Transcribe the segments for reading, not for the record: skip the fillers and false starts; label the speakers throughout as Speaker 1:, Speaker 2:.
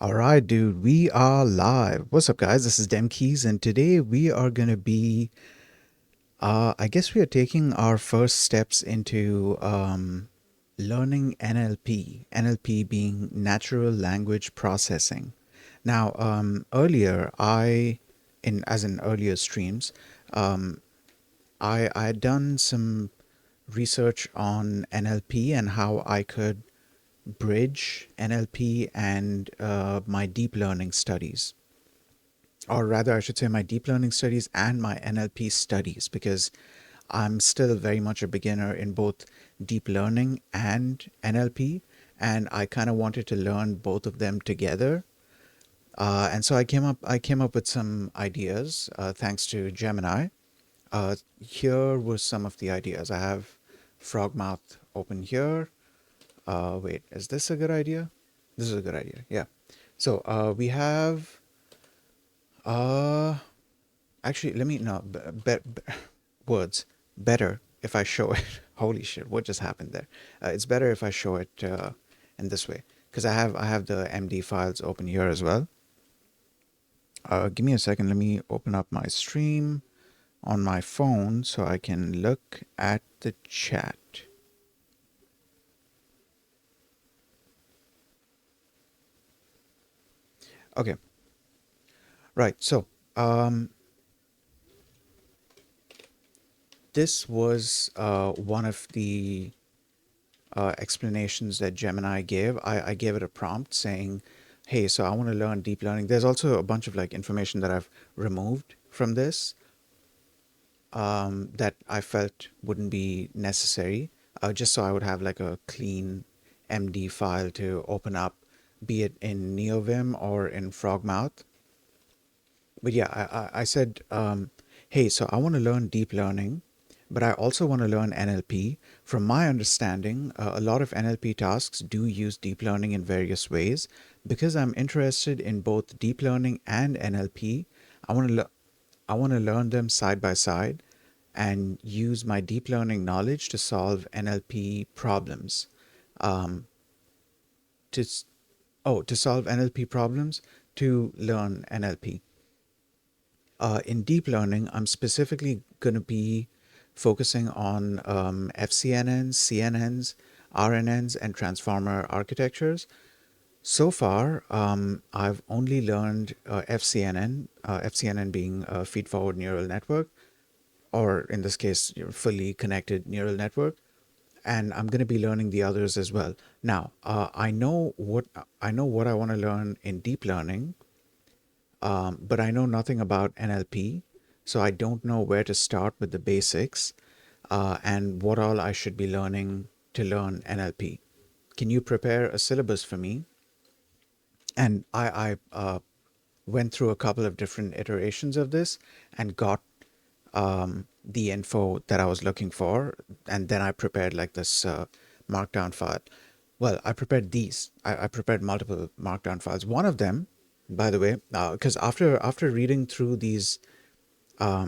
Speaker 1: All right, dude, we are live. What's up, guys? This is Dem Keys, and today we are going to be, I guess we are taking our first steps into learning NLP, NLP being natural language processing. Now, earlier, as in earlier streams, um, I had done some research on NLP and how I could bridge NLP and my deep learning studies, or rather, I should say, my deep learning studies and my NLP studies, because I'm still very much a beginner in both deep learning and NLP, and I kind of wanted to learn both of them together. And so I came up with some ideas, thanks to Gemini. Here were some of the ideas. I have Frogmouth open here. Wait, is this a good idea? This is a good idea. Yeah. So we have uh, actually, let me no words. Better if I show it. Holy shit! What just happened there? It's better if I show it in this way, because I have the MD files open here as well. Give me a second. Let me open up my stream on my phone so I can look at the chat. Okay. Right. So this was one of the explanations that Gemini gave. I gave it a prompt saying, hey, so I want to learn deep learning. There's also a bunch of like information that I've removed from this, that I felt wouldn't be necessary, just so I would have like a clean MD file to open up, be it in NeoVim or in Frogmouth. But yeah, I said, hey, so I want to learn deep learning, but I also want to learn NLP. From my understanding, a lot of NLP tasks do use deep learning in various ways. Because I'm interested in both deep learning and NLP, I want to I want to learn them side by side and use my deep learning knowledge to solve NLP problems. Um, to to solve NLP problems to learn NLP. In deep learning, I'm specifically going to be focusing on FCNNs, CNNs, RNNs, and transformer architectures. So far, I've only learned FCNN, FCNN being a feed-forward neural network, or in this case, fully connected neural network, and I'm going to be learning the others as well. Now, I know what I want to learn in deep learning, but I know nothing about NLP, so I don't know where to start with the basics, and what all I should be learning to learn NLP. Can you prepare a syllabus for me? And I went through a couple of different iterations of this and got the info that I was looking for, and then I prepared like this markdown file. Well, I prepared these. I prepared multiple markdown files. One of them, by the way, because after reading through these, I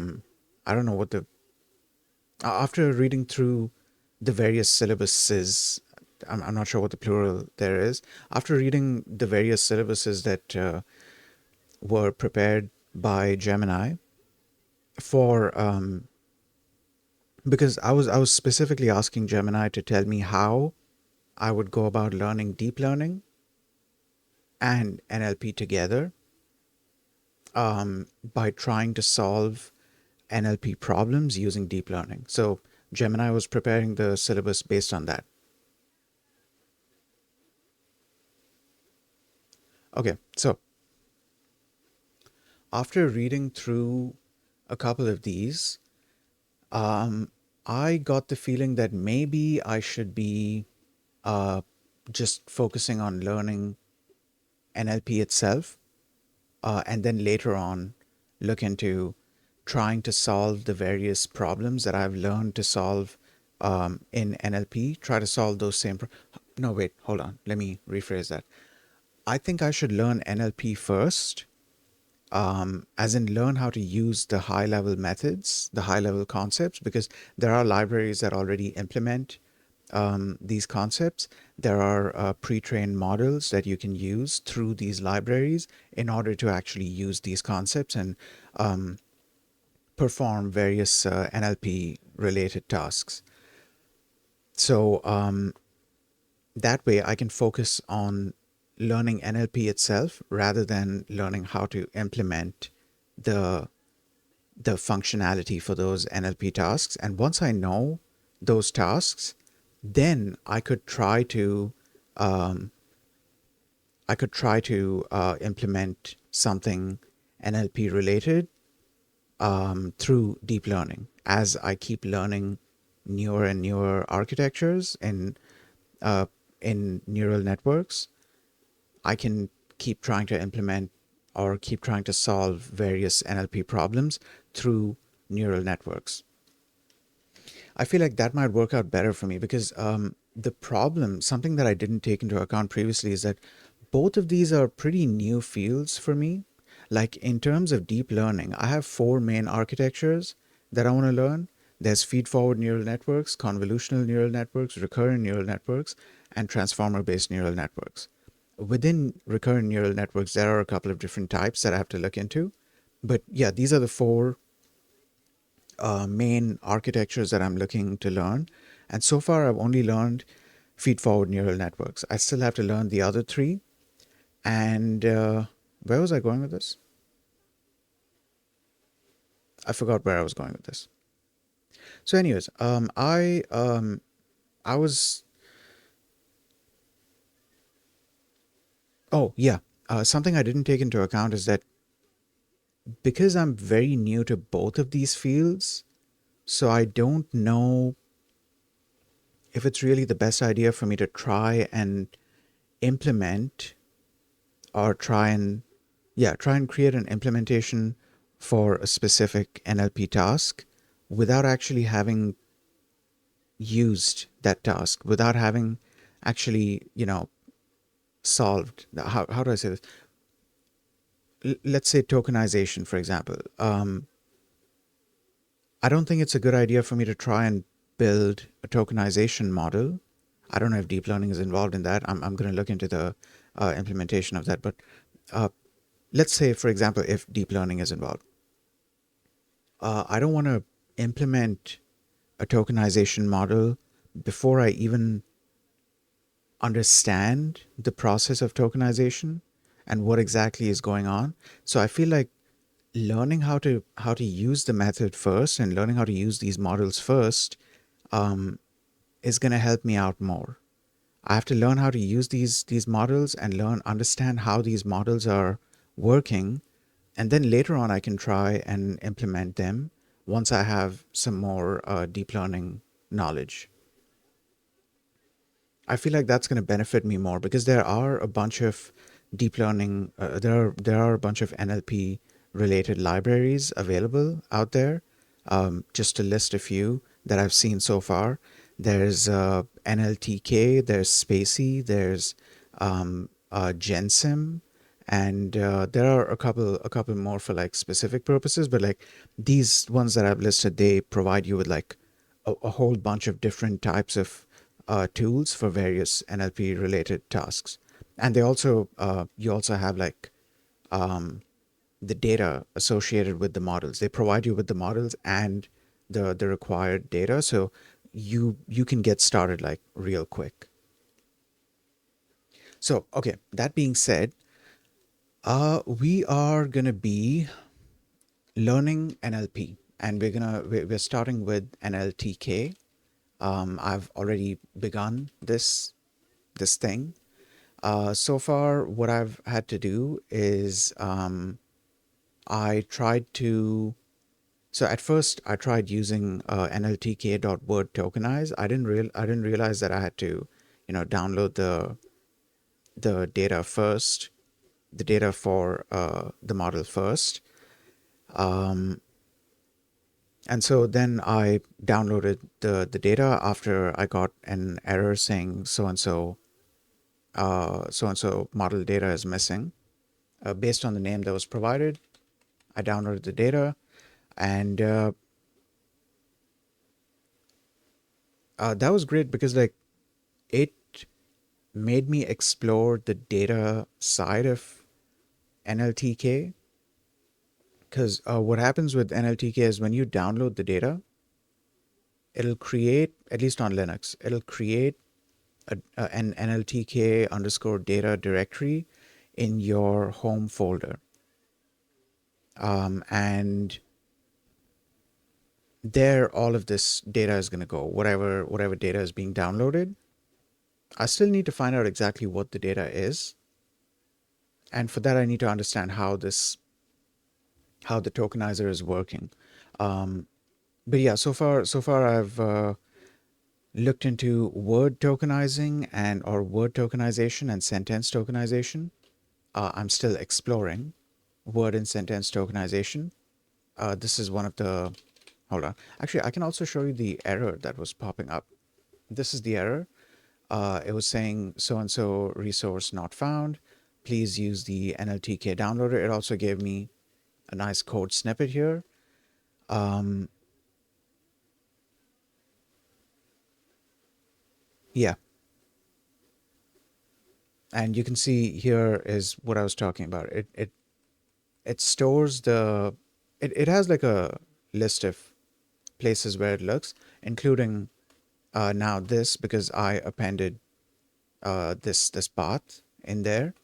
Speaker 1: don't know what the after reading through the various syllabuses, I'm not sure what the plural there is. After reading the various syllabuses that were prepared by Gemini for because I was specifically asking Gemini to tell me how I would go about learning deep learning and NLP together, by trying to solve NLP problems using deep learning. So Gemini was preparing the syllabus based on that. Okay, so after reading through a couple of these, I got the feeling that maybe I should be uh, just focusing on learning NLP itself, and then later on look into trying to solve the various problems that I've learned to solve in NLP. Try to solve those same. No, wait, hold on. Let me rephrase that. I think I should learn NLP first, as in learn how to use the high level methods, the high level concepts, because there are libraries that already implement these concepts, there are pre-trained models that you can use through these libraries in order to actually use these concepts and um, perform various NLP related tasks. So that way I can focus on learning NLP itself rather than learning how to implement the the functionality for those NLP tasks. And once I know those tasks, then um, I could try to implement something NLP related through deep learning as I keep learning newer and newer architectures uh, in neural networks. I can keep trying to implement or keep trying to solve various NLP problems through neural networks. I feel like that might work out better for me because the problem, something that I didn't take into account previously, is that both of these are pretty new fields for me. Like in terms of deep learning, I have four main architectures that I want to learn. There's feed forward neural networks, convolutional neural networks, recurrent neural networks, and transformer based neural networks. Within recurrent neural networks, there are a couple of different types that I have to look into. But yeah, these are the four main architectures that I'm looking to learn. And so far, I've only learned feed forward neural networks. I still have to learn the other three. And where was I going with this? I forgot where I was going with this. So, anyways, I was oh yeah, something I didn't take into account is that because I'm very new to both of these fields, so I don't know if it's really the best idea for me to try and implement or try and create an implementation for a specific NLP task without actually having used that task, without having actually, solved. How do I say this? Let's say tokenization, for example. I don't think it's a good idea for me to try and build a tokenization model. I don't know if deep learning is involved in that. I'm going to look into the implementation of that. But uh, let's say, for example, if deep learning is involved, I don't want to implement a tokenization model before I even understand the process of tokenization and what exactly is going on. So I feel like learning how to use the method first and learning how to use these models first is going to help me out more. I have to learn how to use these models and learn understand how these models are working, and then later on I can try and implement them once I have some more deep learning knowledge. I feel like that's going to benefit me more because there are a bunch of deep learning, there are a bunch of NLP related libraries available out there. Just to list a few that I've seen so far, there's NLTK, there's Spacey, there's Gensim, and there are a couple more for like specific purposes. But like these ones that I've listed, they provide you with like a whole bunch of different types of tools for various NLP related tasks. And they also you also have like the data associated with the models. They provide you with the models and the required data, so you can get started like real quick. So okay, that being said, we are gonna be learning NLP, and we're starting with NLTK. I've already begun this thing. So far, what I've had to do is I tried to. So at first, I tried using NLTK.word tokenize. I didn't realize that I had to, download the data first, the data for the model first. Um, and so then I downloaded the data after I got an error saying so and so model data is missing. Based on the name that was provided, I downloaded the data, and that was great because like it made me explore the data side of NLTK. Because what happens with NLTK is when you download the data, it'll create, at least on Linux, it'll create an NLTK underscore data directory in your home folder. And there all of this data is going to go, whatever data is being downloaded. I still need to find out exactly what the data is. And for that, I need to understand how the tokenizer is working. But yeah, so far I've looked into word tokenizing and or word tokenization and sentence tokenization. I'm still exploring word and sentence tokenization. This is one of the, hold on. Actually, I can also show you the error that was popping up. This is the error. It was saying so-and-so resource not found. Please use the NLTK downloader. It also gave me a nice code snippet here. Yeah, and you can see here is what I was talking about. It stores it has like a list of places where it looks, including now this, because I appended this path in there.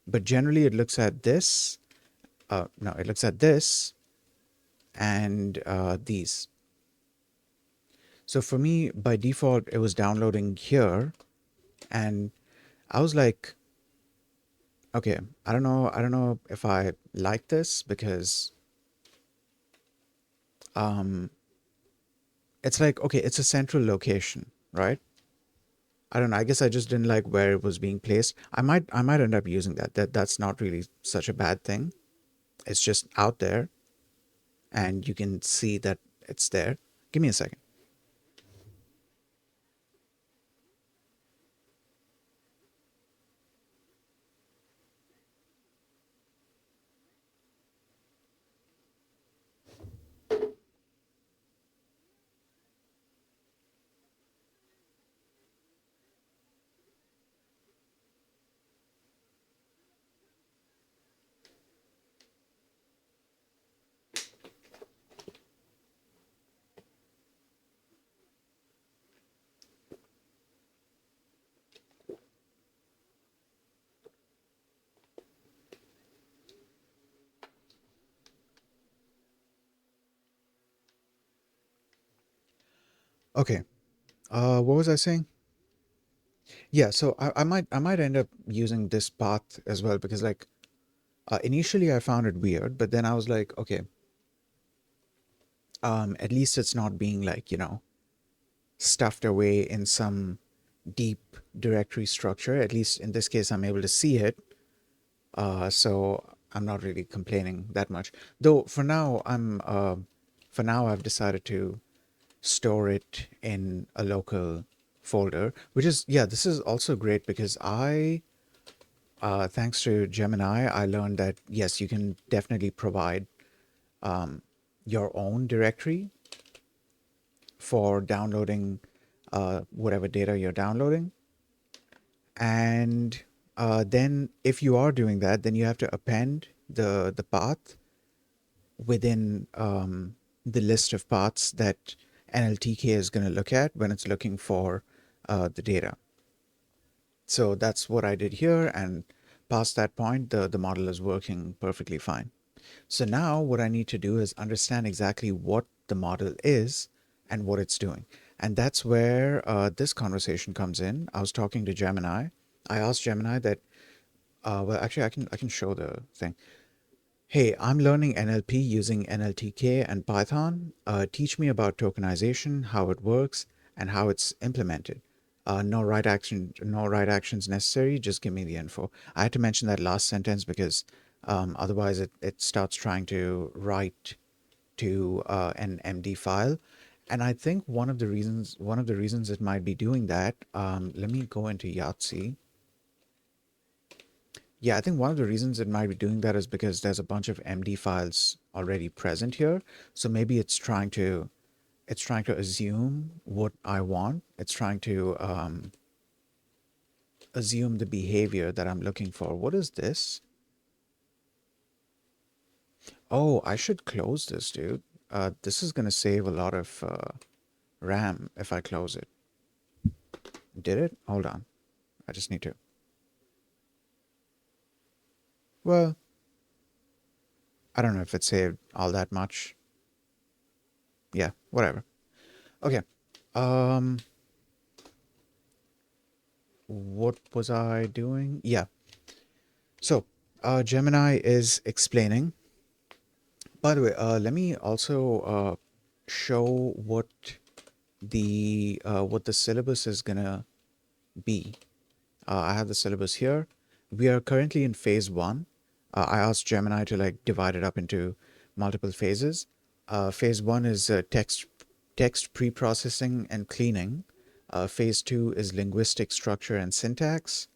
Speaker 1: But generally it looks at this. No, it looks at this and these. So for me, by default, it was downloading here, and I was like, okay, I don't know if I like this because it's like, okay, it's a central location, right? I don't know. I guess I just didn't like where it was being placed. I might end up using that. That's not really such a bad thing. It's just out there, and you can see that it's there. Give me a second. Okay. What was I saying? Yeah. So I might end up using this path as well because like initially I found it weird, but then I was like, okay, at least it's not being like stuffed away in some deep directory structure. At least in this case, I'm able to see it. So I'm not really complaining that much. Though for now I've decided to store it in a local folder, which is, yeah, this is also great because thanks to Gemini, I learned that yes, you can definitely provide your own directory for downloading whatever data you're downloading. And then if you are doing that, then you have to append the path within the list of paths that NLTK is going to look at when it's looking for the data. So that's what I did here, and past that point, the model is working perfectly fine. So now what I need to do is understand exactly what the model is and what it's doing. And that's where this conversation comes in. I was talking to Gemini. I asked Gemini that, well, actually, I can show the thing. Hey, I'm learning NLP using NLTK and Python. Teach me about tokenization, how it works, and how it's implemented. No right actions necessary. Just give me the info. I had to mention that last sentence because otherwise it starts trying to write to an MD file. And I think one of the reasons it might be doing that, let me go into Yahtzee. Yeah, I think one of the reasons it might be doing that is because there's a bunch of MD files already present here. So maybe it's trying to assume what I want. It's trying to assume the behavior that I'm looking for. What is this? Oh, I should close this, dude. This is gonna save a lot of RAM if I close it. Did it? Hold on. I just need to. Well, I don't know if it saved all that much. Yeah, whatever. Okay. Um, what was I doing? Yeah. So, Gemini is explaining. By the way, let me also show what the syllabus is gonna be. I have the syllabus here. We are currently in phase one. I asked Gemini to like divide it up into multiple phases. Phase one is text pre-processing and cleaning. Phase two is linguistic structure and syntax.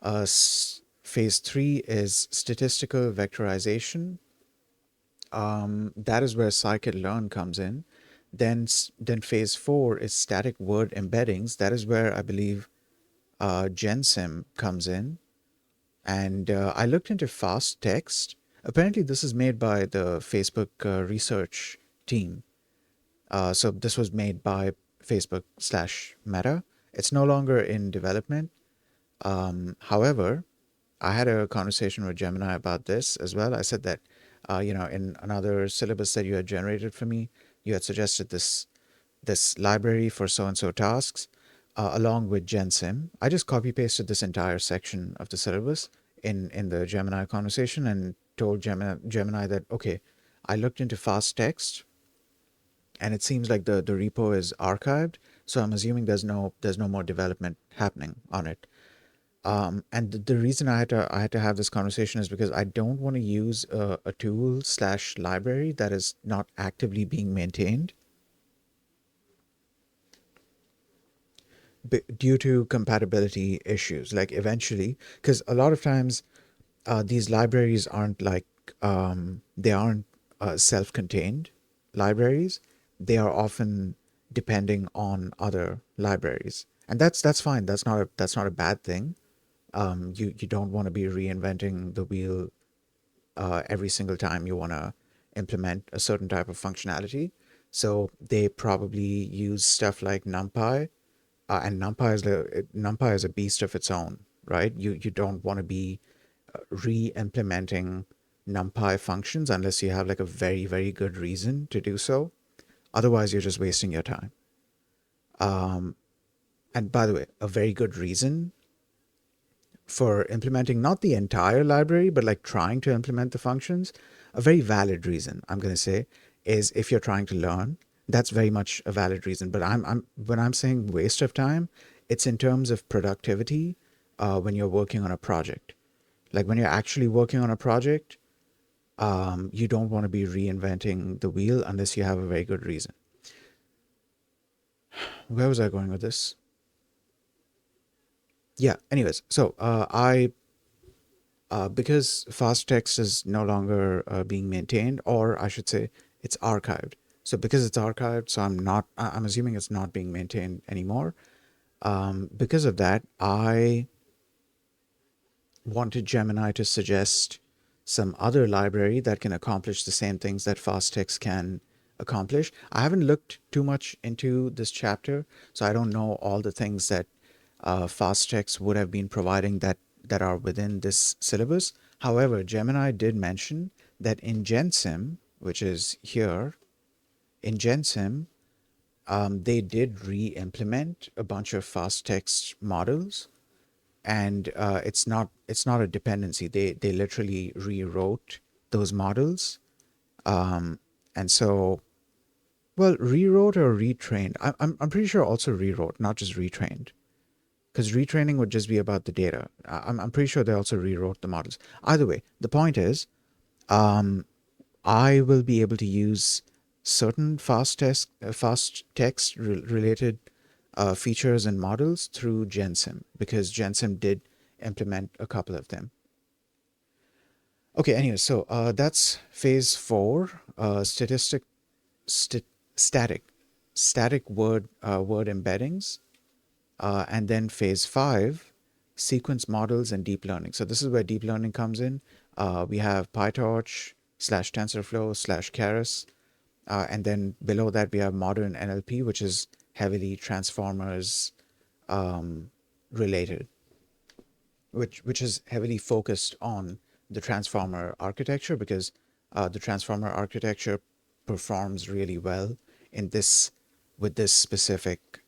Speaker 1: Phase three is statistical vectorization. That is where scikit-learn comes in. Then phase four is static word embeddings. That is where I believe GenSim comes in. And I looked into fast text. Apparently, this is made by the Facebook research team. So this was made by Facebook slash Meta. It's no longer in development. However, I had a conversation with Gemini about this as well. I said that, in another syllabus that you had generated for me, you had suggested this library for so and so tasks, along with GenSim. I just copy pasted this entire section of the syllabus in the Gemini conversation and told Gemini that okay, I looked into fast text and it seems like the repo is archived, so I'm assuming there's no more development happening on it. And the reason I had to have this conversation is because I don't want to use a tool slash library that is not actively being maintained due to compatibility issues. Like eventually, because a lot of times these libraries aren't like they aren't self-contained libraries. They are often depending on other libraries, and that's fine. That's not a bad thing. You don't want to be reinventing the wheel every single time you want to implement a certain type of functionality. So they probably use stuff like NumPy, and NumPy is a beast of its own, right? You don't want to be re-implementing NumPy functions unless you have like a very, very good reason to do so. Otherwise, you're just wasting your time. And by the way, a very good reason for implementing not the entire library, but like trying to implement the functions, a very valid reason, I'm going to say, is if you're trying to learn, that's very much a valid reason. But I'm when I'm saying waste of time, it's in terms of productivity when you're working on a project. Like when you're actually working on a project, you don't want to be reinventing the wheel unless you have a very good reason. Where was I going with this? Yeah. Anyways, so I because fast text is no longer being maintained, or I should say, it's archived. So because it's archived, so I'm assuming it's not being maintained anymore. Because of that, I wanted Gemini to suggest some other library that can accomplish the same things that fasttext can accomplish. I haven't looked too much into this chapter, so I don't know all the things that fasttext would have been providing that are within this syllabus. However, Gemini did mention that in GenSim, which is here, in GenSim, they did re-implement a bunch of fast text models, and it's not a dependency. They literally rewrote those models, and so, well, rewrote or retrained. I'm pretty sure also rewrote, not just retrained, because retraining would just be about the data. I'm pretty sure they also rewrote the models. Either way, the point is, I will be able to use certain fast text related features and models through GenSim because GenSim did implement a couple of them. Okay, anyway, so that's phase four, st- static, static word embeddings, and then phase five, sequence models and deep learning. So this is where deep learning comes in. We have PyTorch slash TensorFlow slash Keras. And then below that, we have modern NLP, which is heavily transformers related, which is heavily focused on the transformer architecture, because the transformer architecture performs really well in this with this specific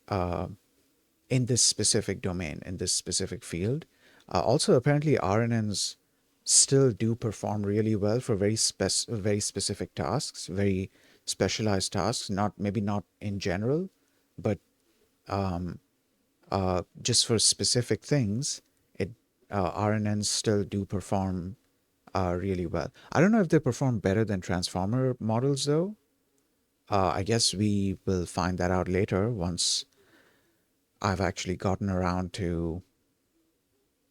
Speaker 1: in this specific domain, in this specific field. Also, apparently, RNNs still do perform really well for very specific tasks, very specialized tasks. Not maybe not in general, but just for specific things, it RNNs still do perform really well. I don't know if they perform better than transformer models, though. I guess we will find that out later once I've actually gotten around to,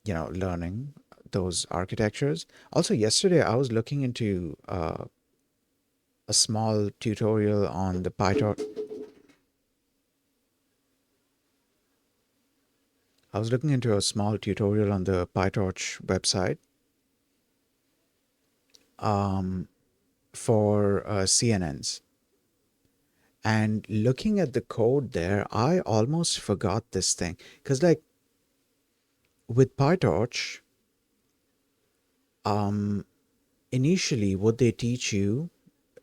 Speaker 1: learning those architectures. Also, yesterday I was looking into a small tutorial on the PyTorch. I was looking into a small tutorial on the PyTorch website for CNNs. And looking at the code there, I almost forgot this thing. Because, like, with PyTorch, initially, what they teach you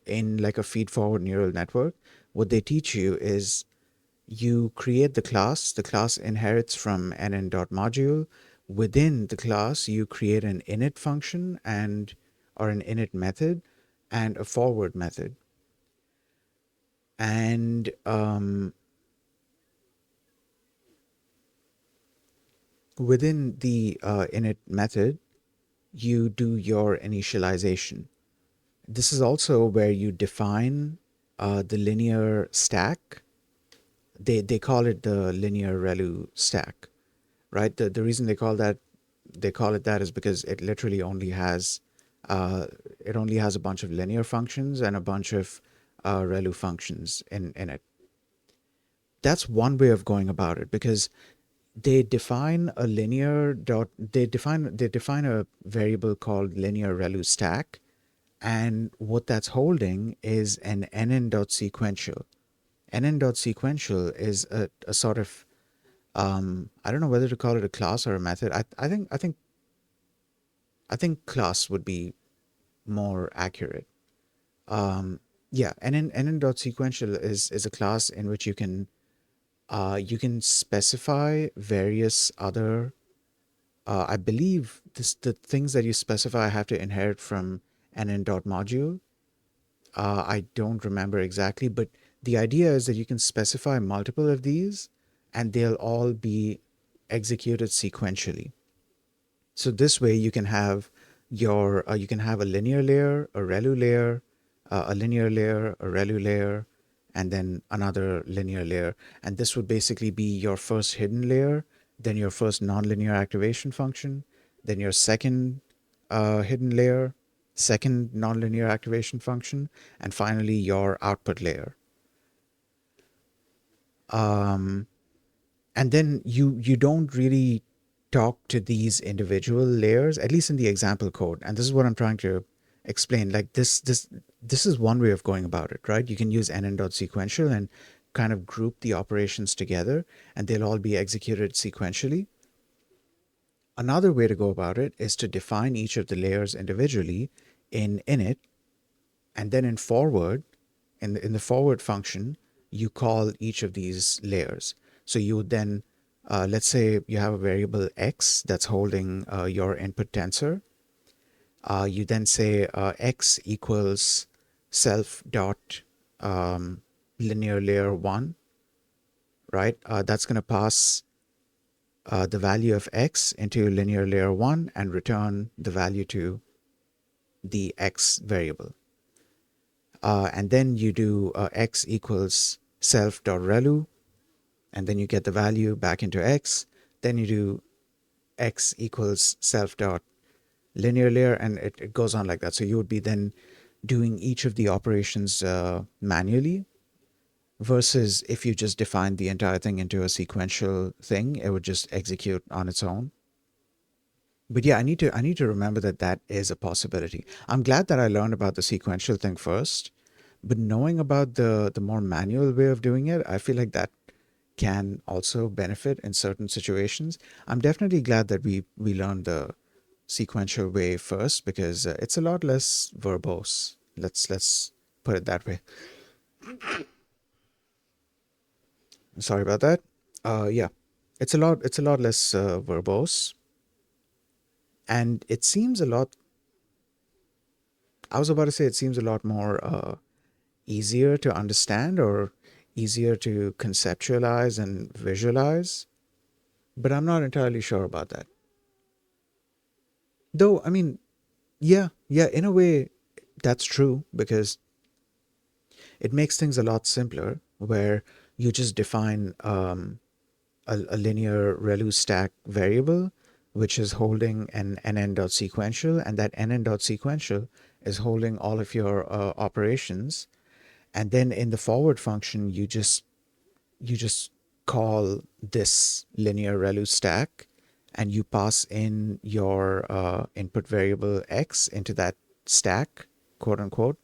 Speaker 1: in like a feed-forward neural network, what they teach you is you create the class inherits from nn.module. Within the class, you create an init function or an init method and a forward method. And within the init method, you do your initialization. This is also where you define the linear stack. They call it the linear ReLU stack, right? The reason they call it that is because it literally only has a bunch of linear functions and a bunch of ReLU functions in it. That's one way of going about it, because they define a variable called linear ReLU stack, and what that's holding is an nn.sequential. nn.sequential is a sort of I don't know whether to call it a class or a method. I think class would be more accurate. Yeah, nn.sequential is a class in which you can specify various other I believe the things that you specify have to inherit from nn.module. I don't remember exactly, but the idea is that you can specify multiple of these and they'll all be executed sequentially. So this way you can have a linear layer, a ReLU layer, a linear layer, a ReLU layer, and then another linear layer. And this would basically be your first hidden layer, then your first nonlinear activation function, then your second hidden layer, second nonlinear activation function, and finally your output layer. And then you don't really talk to these individual layers, at least in the example code. And this is what I'm trying to explain. Like this is one way of going about it, right? You can use nn.sequential and kind of group the operations together, and they'll all be executed sequentially. Another way to go about it is to define each of the layers individually in init, and then in forward, in the forward function, you call each of these layers. So you would then, let's say you have a variable x that's holding your input tensor. You then say x equals self dot linear layer 1, right? That's going to pass the value of x into linear layer 1 and return the value to the x variable. And then you do x equals self.relu, and then you get the value back into x. Then you do x equals self.linear layer, and it goes on like that. So you would be then doing each of the operations manually, versus if you just define the entire thing into a sequential thing, it would just execute on its own. But yeah, I need to remember that that is a possibility. I'm glad that I learned about the sequential thing first, but knowing about the more manual way of doing it, I feel like that can also benefit in certain situations. I'm definitely glad that we learned the sequential way first because it's a lot less verbose. Let's put it that way. Sorry about that. Yeah, it's a lot less verbose, and it seems a lot. I was about to say it seems a lot more easier to understand or easier to conceptualize and visualize, but I'm not entirely sure about that. Though, I mean, yeah, in a way, that's true because it makes things a lot simpler where you just define a linear ReLU stack variable, which is holding an nn.sequential, and that nn.sequential is holding all of your operations. And then in the forward function, you just call this linear ReLU stack, and you pass in your input variable x into that stack, quote unquote,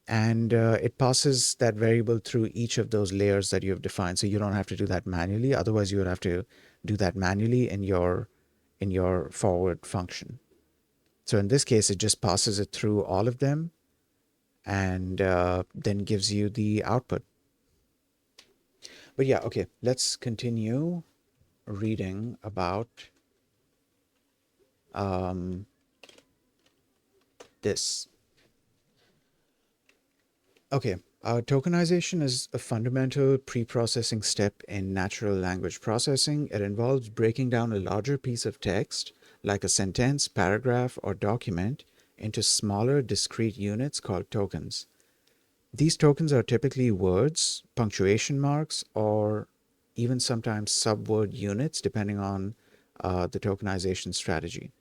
Speaker 1: and it passes that variable through each of those layers that you have defined. So you don't have to do that manually. Otherwise, you would have to do that manually in your forward function. So in this case, it just passes it through all of them and then gives you the output. But yeah, okay, let's continue reading about um, this. Okay, tokenization is a fundamental pre-processing step in natural language processing. It involves breaking down a larger piece of text, like a sentence, paragraph, or document, into smaller discrete units called tokens. These tokens are typically words, punctuation marks, or even sometimes subword units, depending on the tokenization strategy.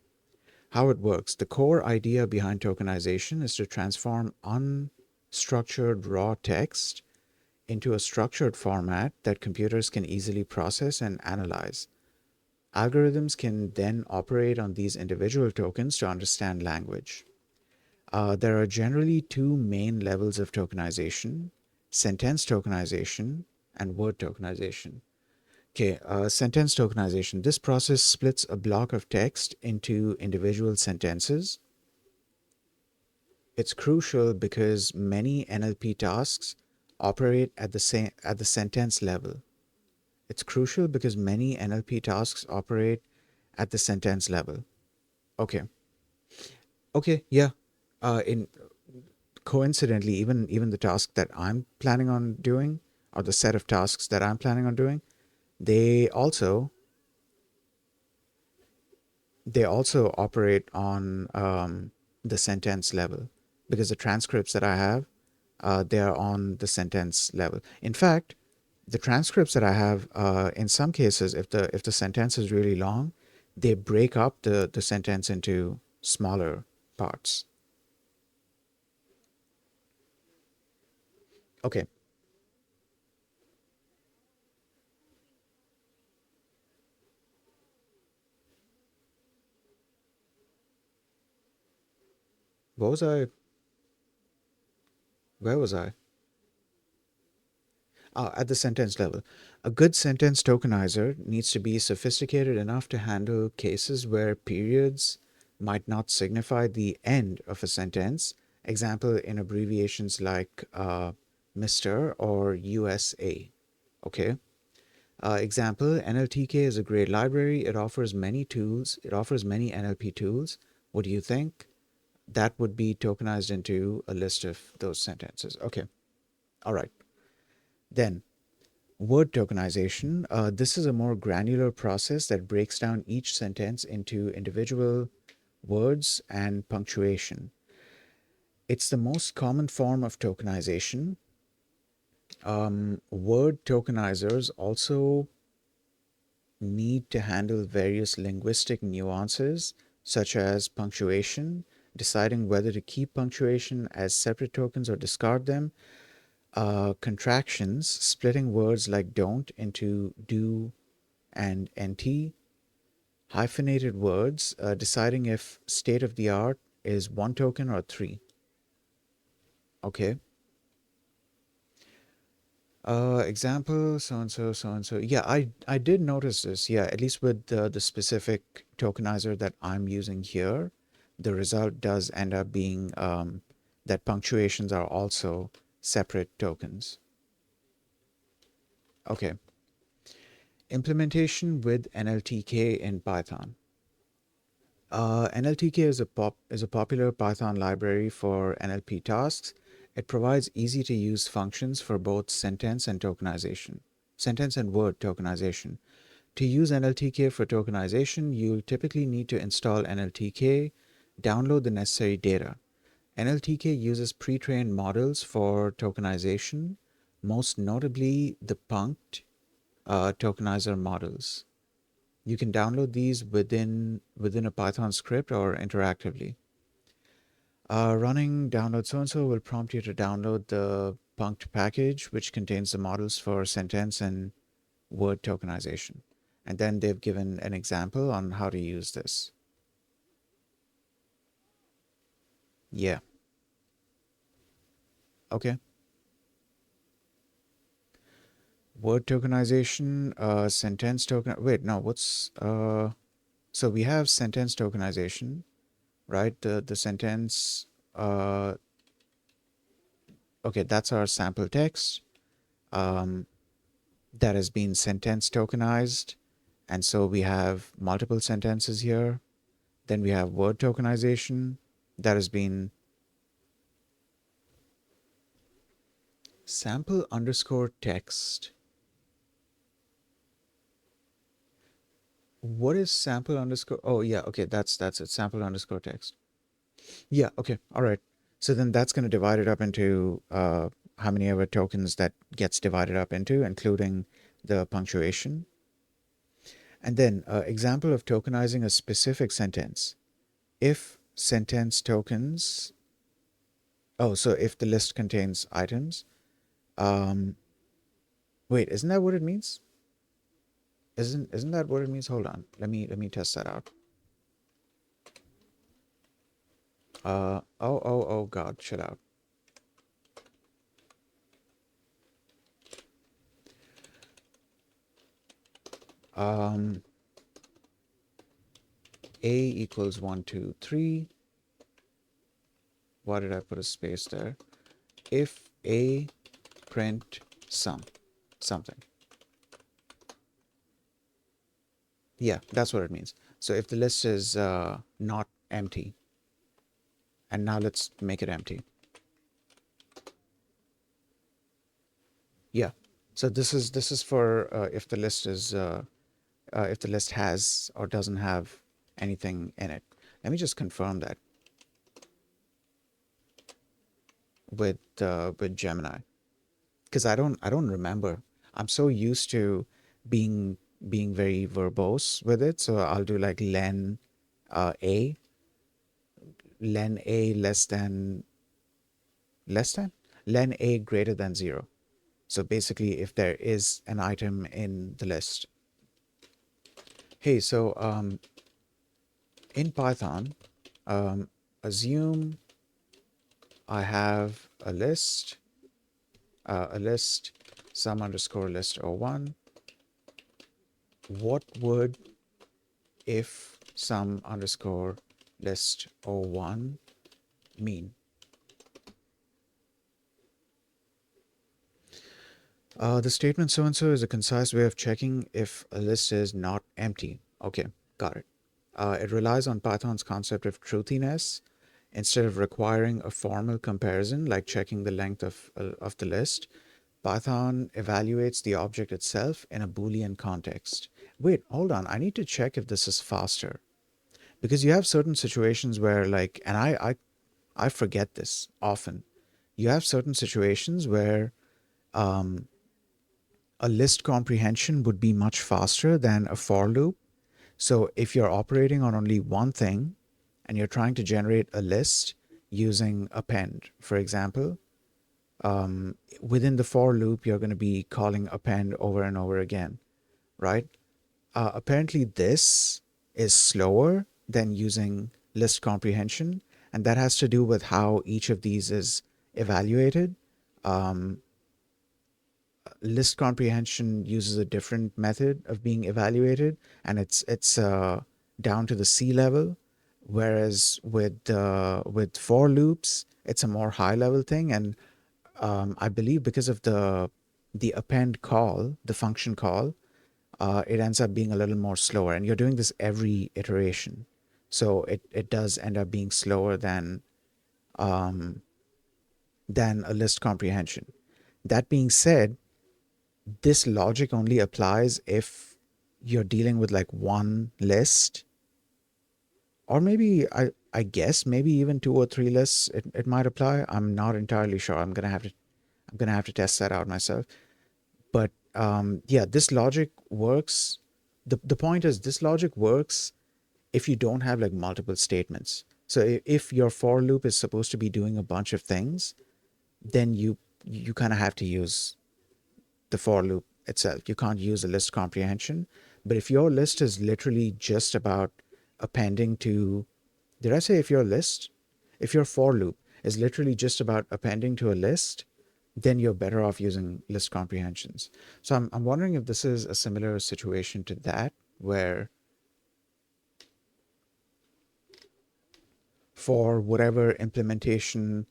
Speaker 1: How it works. The core idea behind tokenization is to transform unstructured raw text into a structured format that computers can easily process and analyze. Algorithms can then operate on these individual tokens to understand language. There are generally two main levels of tokenization: sentence tokenization and word tokenization. Okay, sentence tokenization. This process splits a block of text into individual sentences. It's crucial because many NLP tasks operate at the sentence level. It's crucial because many NLP tasks operate at the sentence level. Okay. Okay, yeah. In coincidentally, even the task that I'm planning on doing, or the set of tasks that I'm planning on doing, they also they also operate on the sentence level because the transcripts that I have, they are on the sentence level. In fact, the transcripts that I have, in some cases, if the sentence is really long, they break up the sentence into smaller parts. Okay, what was I? Where was I? At the sentence level. A good sentence tokenizer needs to be sophisticated enough to handle cases where periods might not signify the end of a sentence. Example in abbreviations like Mr. or USA. Okay. Example, NLTK is a great library. It offers many tools. It offers many NLP tools. What do you think? That would be tokenized into a list of those sentences. Okay. All right. Then word tokenization. This is a more granular process that breaks down each sentence into individual words and punctuation. It's the most common form of tokenization. Word tokenizers also need to handle various linguistic nuances, such as punctuation, deciding whether to keep punctuation as separate tokens or discard them, contractions, splitting words like don't into do and nt, hyphenated words, deciding if state of the art is one token or three. Okay. Example, so and so, so and so. Yeah, I did notice this. Yeah, at least with the specific tokenizer that I'm using here, the result does end up being that punctuations are also separate tokens. Okay. Implementation with NLTK in Python. NLTK is a popular Python library for NLP tasks. It provides easy to use functions for both sentence and word tokenization. To use NLTK for tokenization, you'll typically need to install NLTK, download the necessary data. NLTK uses pre-trained models for tokenization, most notably the Punkt tokenizer models. You can download these within a Python script or interactively. Running download so-and-so will prompt you to download the Punkt package, which contains the models for sentence and word tokenization. And then they've given an example on how to use this. Yeah. Okay. Word tokenization, sentence token. Wait, no, so we have sentence tokenization, right? The sentence, uh, okay, that's our sample text. Um, that has been sentence tokenized. And so we have multiple sentences here. Then we have word tokenization that has been sample underscore text. What is sample underscore? Oh yeah, okay, that's it. Sample underscore text. Yeah, okay, all right. So then that's going to divide it up into how many ever tokens that gets divided up into, including the punctuation. And then example of tokenizing a specific sentence. If sentence tokens, oh, so if the list contains items, um, wait, isn't that what it means? Isn't that what it means? Hold on, let me test that out. Oh God, chill out. Um, A equals 1, 2, 3. Why did I put a space there? If A print something. Yeah, that's what it means. So if the list is not empty, and now let's make it empty. Yeah. So this is for if the list has or doesn't have anything in it. Let me just confirm that with Gemini, because I don't remember. I'm so used to being being very verbose with it. So I'll do like a len a less than len a greater than 0. So basically, if there is an item in the list. Hey, so in Python, um, assume I have a list, sum underscore list o1. What would if sum underscore list o1 mean? The statement so and so is a concise way of checking if a list is not empty. Okay, got it. It relies on Python's concept of truthiness. Instead of requiring a formal comparison like checking the length of the list, Python evaluates the object itself in a Boolean context. Wait, hold on. I need to check if this is faster. Because you have certain situations where like, and I forget this often. You have certain situations where um, a list comprehension would be much faster than a for loop. So if you're operating on only one thing and you're trying to generate a list using append, for example, within the for loop, you're going to be calling append over and over again, right? Apparently this is slower than using list comprehension, and that has to do with how each of these is evaluated. Um, List comprehension uses a different method of being evaluated, and it's down to the C level, whereas with for loops, it's a more high level thing. And I believe because of the append call, the function call, it ends up being a little more slower. And you're doing this every iteration, so it does end up being slower um, than a list comprehension. That being said, this logic only applies if you're dealing with like one list, or maybe I guess maybe even two or three lists it might apply. I'm not entirely sure. I'm gonna have to test that out myself. But yeah, this logic works. The point is this logic works if you don't have like multiple statements. So if your for loop is supposed to be doing a bunch of things, then you kind of have to use the for loop itself. You can't use a list comprehension. But if your list is literally just about appending to, did I say if your list? If your for loop is literally just about appending to a list, then you're better off using list comprehensions. So I'm wondering if this is a similar situation to that, where for whatever implementation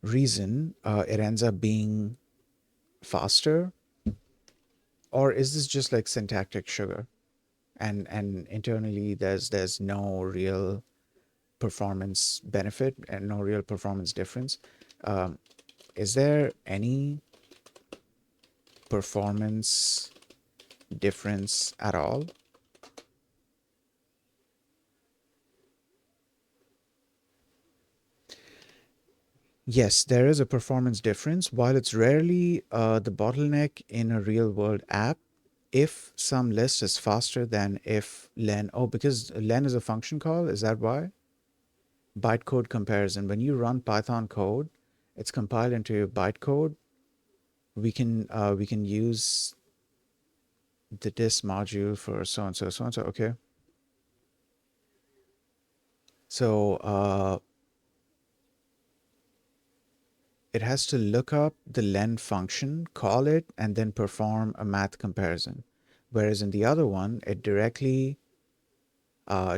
Speaker 1: reason, it ends up being faster, or is this just like syntactic sugar? And internally there's no real performance benefit and no real performance difference. um, is there any performance difference at all? Yes, there is a performance difference. While it's rarely the bottleneck in a real world app, if some list is faster than if len, oh, because len is a function call, is that why? Bytecode comparison. When you run Python code, it's compiled into bytecode. We can use the dis module for so and so, so and so. Okay. So it has to look up the len function, call it, and then perform a math comparison. Whereas in the other one, it directly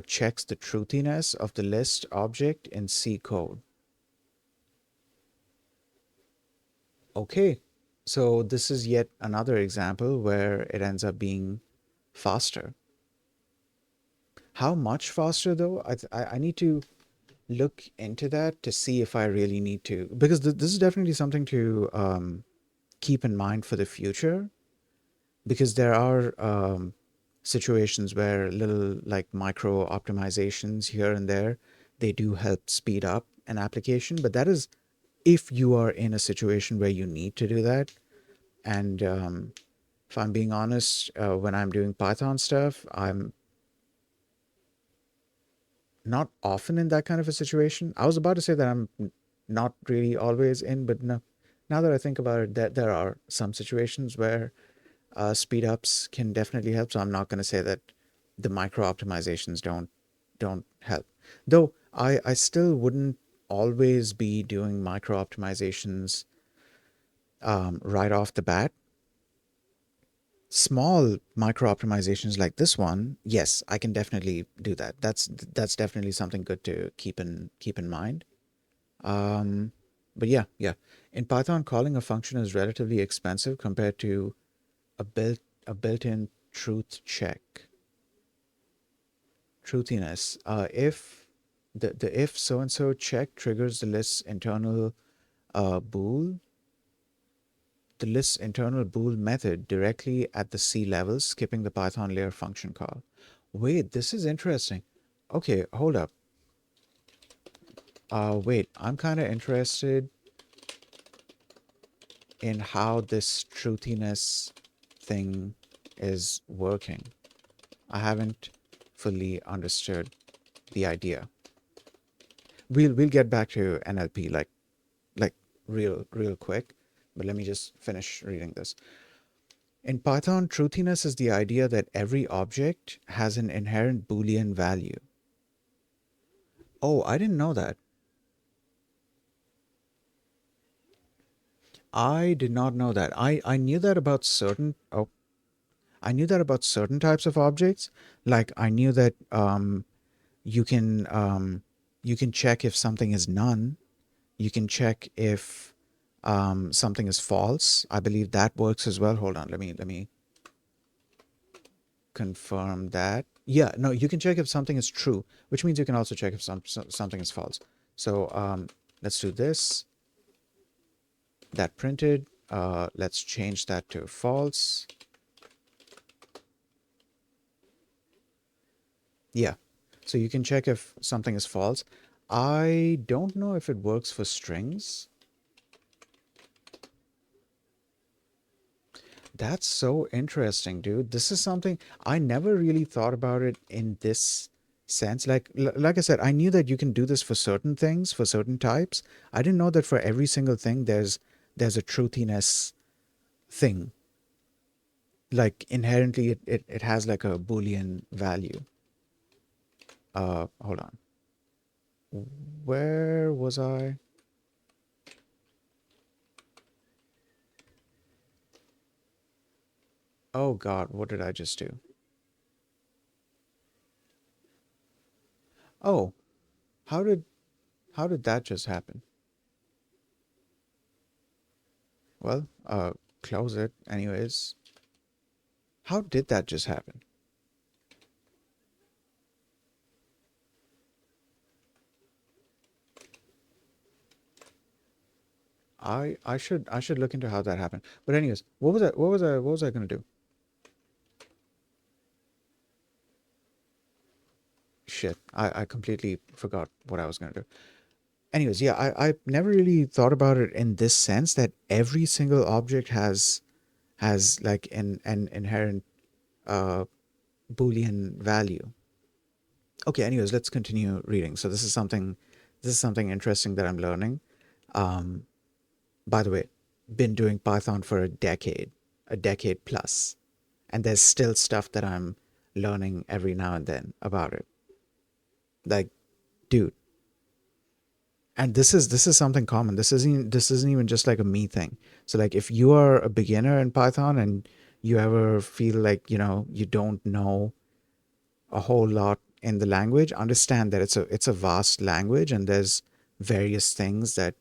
Speaker 1: checks the truthiness of the list object in C code. Okay. So this is yet another example where it ends up being faster. How much faster though? I need to look into that to see if I really need to, because this is definitely something to keep in mind for the future, because there are situations where little like micro optimizations here and there, they do help speed up an application, but that is if you are in a situation where you need to do that. And if I'm being honest, when I'm doing Python stuff, I'm not often in that kind of a situation. I was about to say that I'm not really always in, but no. Now that I think about it, that there are some situations where speed ups can definitely help. So I'm not going to say that the micro optimizations don't help. Though I still wouldn't always be doing micro optimizations right off the bat. Small micro optimizations like this one, yes, I can definitely do that. That's definitely something good to keep in mind. Um, but yeah, yeah. In Python, calling a function is relatively expensive compared to a built-in truth check. Truthiness. If the if so and so check triggers bool, the list's internal bool method directly at the C level, skipping the Python layer function call. Wait, this is interesting. Okay, hold up. Wait, I'm kind of interested in how this truthiness thing is working. I haven't fully understood the idea. We'll get back to NLP like real quick, but let me just finish reading this. In Python, truthiness is the idea that every object has an inherent Boolean value. Oh, I didn't know that. I did not know that. I knew that about I knew that about certain types of objects. Like I knew that you can you can check if something is none. You can check if something is false. I believe that works as well. Hold on, let me confirm that. Yeah, no, you can check if something is true, which means you can also check if something is false. So let's do this. That printed. Let's change that to false. Yeah. So you can check if something is false. I don't know if it works for strings. That's so interesting, dude. This is something I never really thought about it in this sense. Like I said, I knew that you can do this for certain things, for certain types. I didn't know that for every single thing there's a truthiness thing. Like inherently it has like a Boolean value. Hold on. Where was I? Oh God, what did I just do? Oh, how did how did that just happen? Well, close it anyways. How did that just happen? I should look into how that happened. But anyways, what was I gonna do? Shit. I completely forgot what I was gonna do. Anyways, yeah, I never really thought about it in this sense that every single object has like an inherent uh Boolean value. Okay, anyways, let's continue reading. So this is something interesting that I'm learning. Um by the way, been doing Python for a decade plus, and there's still stuff that I'm learning every now and then about it. Like, dude, and this is something common. This isn't even just like a me thing. So like if you are a beginner in Python and you ever feel like, you don't know a whole lot in the language, understand that it's a vast language and there's various things that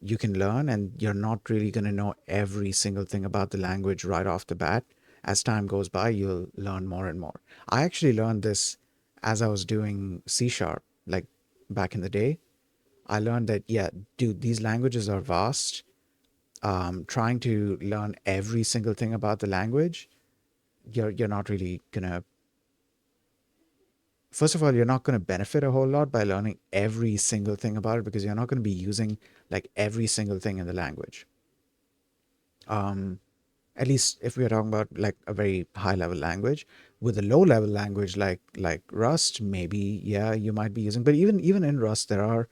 Speaker 1: you can learn, and you're not really going to know every single thing about the language right off the bat. As time goes by, you'll learn more and more. I actually learned this as I was doing C sharp, like back in the day. I learned that, yeah, dude, these languages are vast. Trying to learn every single thing about the language, you're not really gonna. First of all, you're not going to benefit a whole lot by learning every single thing about it because you're not going to be using like every single thing in the language. Um, at least if we are talking about like a very high level language. With a low level language like Rust, maybe yeah, you might be using. But even in Rust, there are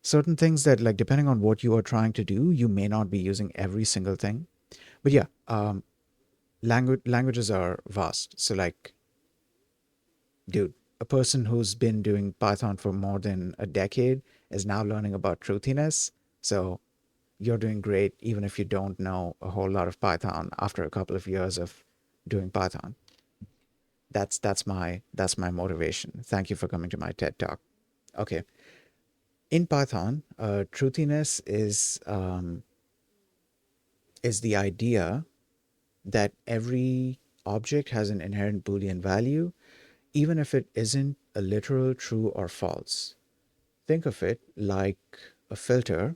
Speaker 1: certain things that, like, depending on what you are trying to do, you may not be using every single thing. But yeah, languages are vast. So like, dude, a person who's been doing Python for more than a decade is now learning about truthiness. So you're doing great, even if you don't know a whole lot of Python after a couple of years of doing Python. That's my motivation. Thank you for coming to my TED Talk. Okay, in Python, truthiness is the idea that every object has an inherent Boolean value, even if it isn't a literal true or false. Think of it like a filter.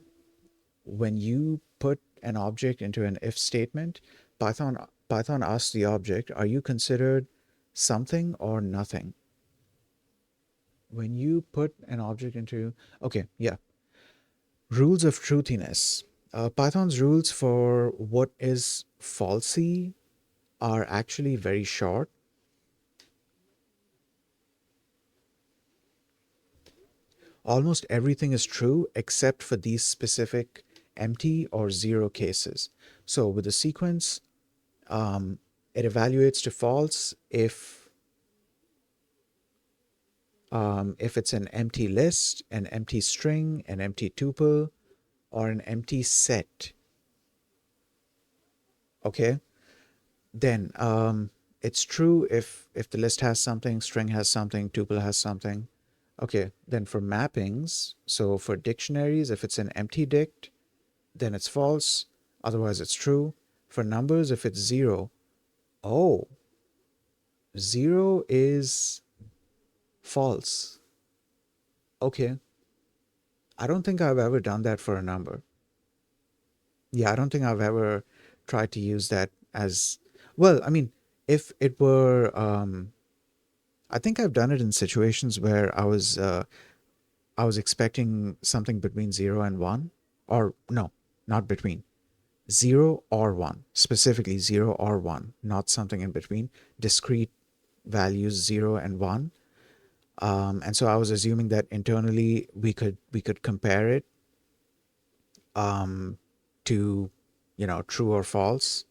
Speaker 1: When you put an object into an if statement, Python asks the object, are you considered something or nothing? When you put an object into, okay, yeah, rules of truthiness. Python's rules for what is falsy are actually very short. Almost everything is true except for these specific empty or zero cases. So with a sequence, Um, it evaluates to false if it's an empty list, an empty string, an empty tuple, or an empty set. Okay, then it's true if the list has something, string has something, tuple has something. Okay, then for mappings, so for dictionaries, if it's an empty dict, then it's false. Otherwise, it's true. For numbers, if it's zero, oh, zero is false. Okay, I don't think I've ever done that for a number. Yeah, I don't think I've ever tried to use that as well. I mean, if it were, I think I've done it in situations where I was expecting something between zero and one, or no, not between zero or one, specifically zero or one, not something in between, discrete values zero and one. And so I was assuming that internally we could compare it um, to, true or false.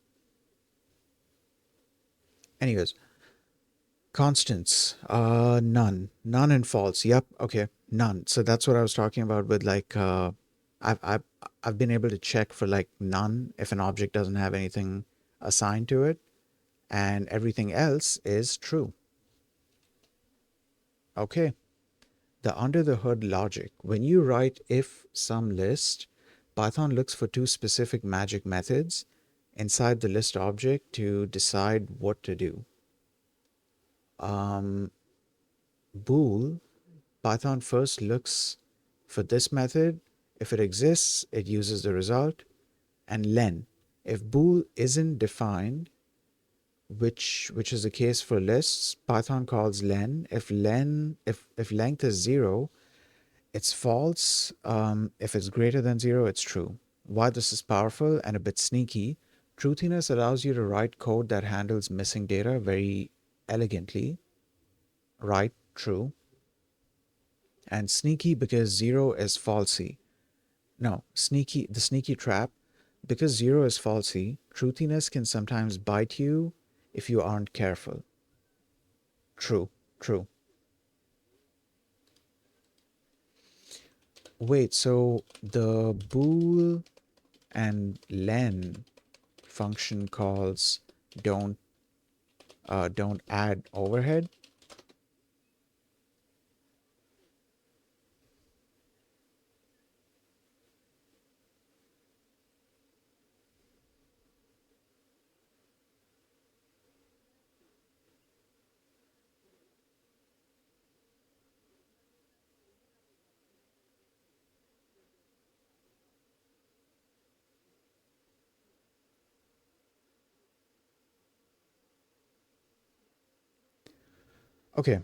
Speaker 1: Anyways, constants, none and false. Yep, okay, none. So that's what I was talking about with like, I've I've I've been able to check for like none if an object doesn't have anything assigned to it, and everything else is true. Okay, the under the hood logic. When you write if some list, Python looks for two specific magic methods inside the list object to decide what to do. Um, Bool, Python first looks for this method. If it exists, it uses the result. And len, if bool isn't defined, which is the case for lists, Python calls len. If length is zero, it's false. If it's greater than zero, it's true. Why this is powerful and a bit sneaky, truthiness allows you to write code that handles missing data very elegantly. Right, true. And sneaky because zero is falsy. No, sneaky, the sneaky trap, because zero is falsy, truthiness can sometimes bite you if you aren't careful. True, true. Wait, so the bool and len function calls don't don't add overhead? Okay,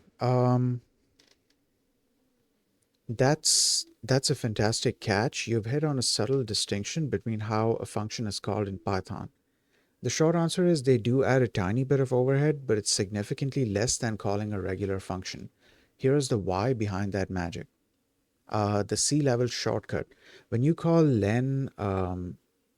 Speaker 1: that's a fantastic catch. You've hit on a subtle distinction between how a function is called in Python. The short answer is they do add a tiny bit of overhead, but it's significantly less than calling a regular function. Here is the why behind that magic. The C level shortcut. When you call len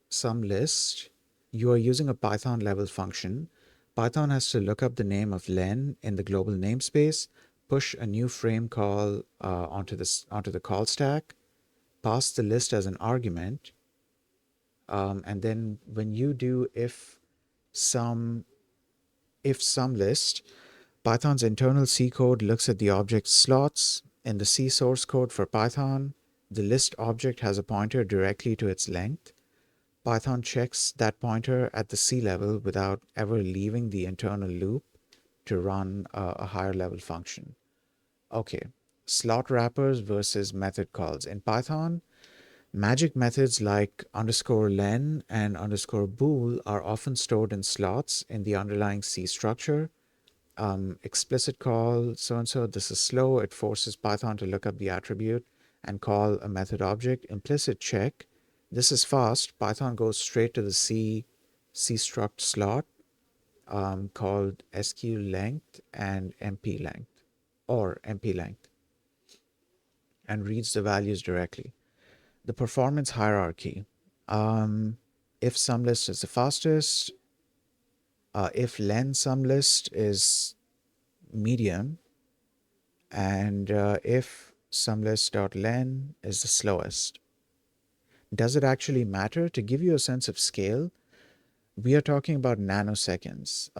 Speaker 1: some list, you are using a Python level function. Python has to look up the name of len in the global namespace, push a new frame call onto the call stack, pass the list as an argument, and then when you do some if some list, Python's internal C code looks at the object's slots. In the C source code for Python, the list object has a pointer directly to its length. Python checks that pointer at the C level without ever leaving the internal loop to run a higher level function. Okay, slot wrappers versus method calls. In Python, magic methods like underscore len and underscore bool are often stored in slots in the underlying C structure. Explicit call so and so, this is slow. It forces Python to look up the attribute and call a method object. Implicit check, this is fast. Python goes straight to the C struct slot called sq length and mp length or mp length and reads the values directly. The performance hierarchy. Um, if some list is the fastest, If len sum list is medium, and if sumlist.len is the slowest. Does it actually matter? To give you a sense of scale, we are talking about nanoseconds.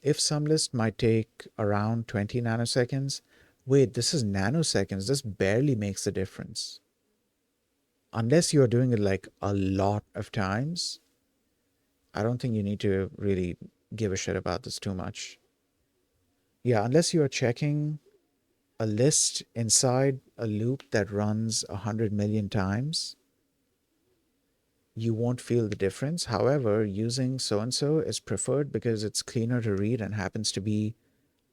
Speaker 1: If sumlist might take around 20 nanoseconds, wait, this is nanoseconds. This barely makes a difference. Unless you are doing it like a lot of times, I don't think you need to really give a shit about this too much. Yeah, unless you are checking a list inside a loop that runs 100 million times, you won't feel the difference. However, using so and so is preferred because it's cleaner to read and happens to be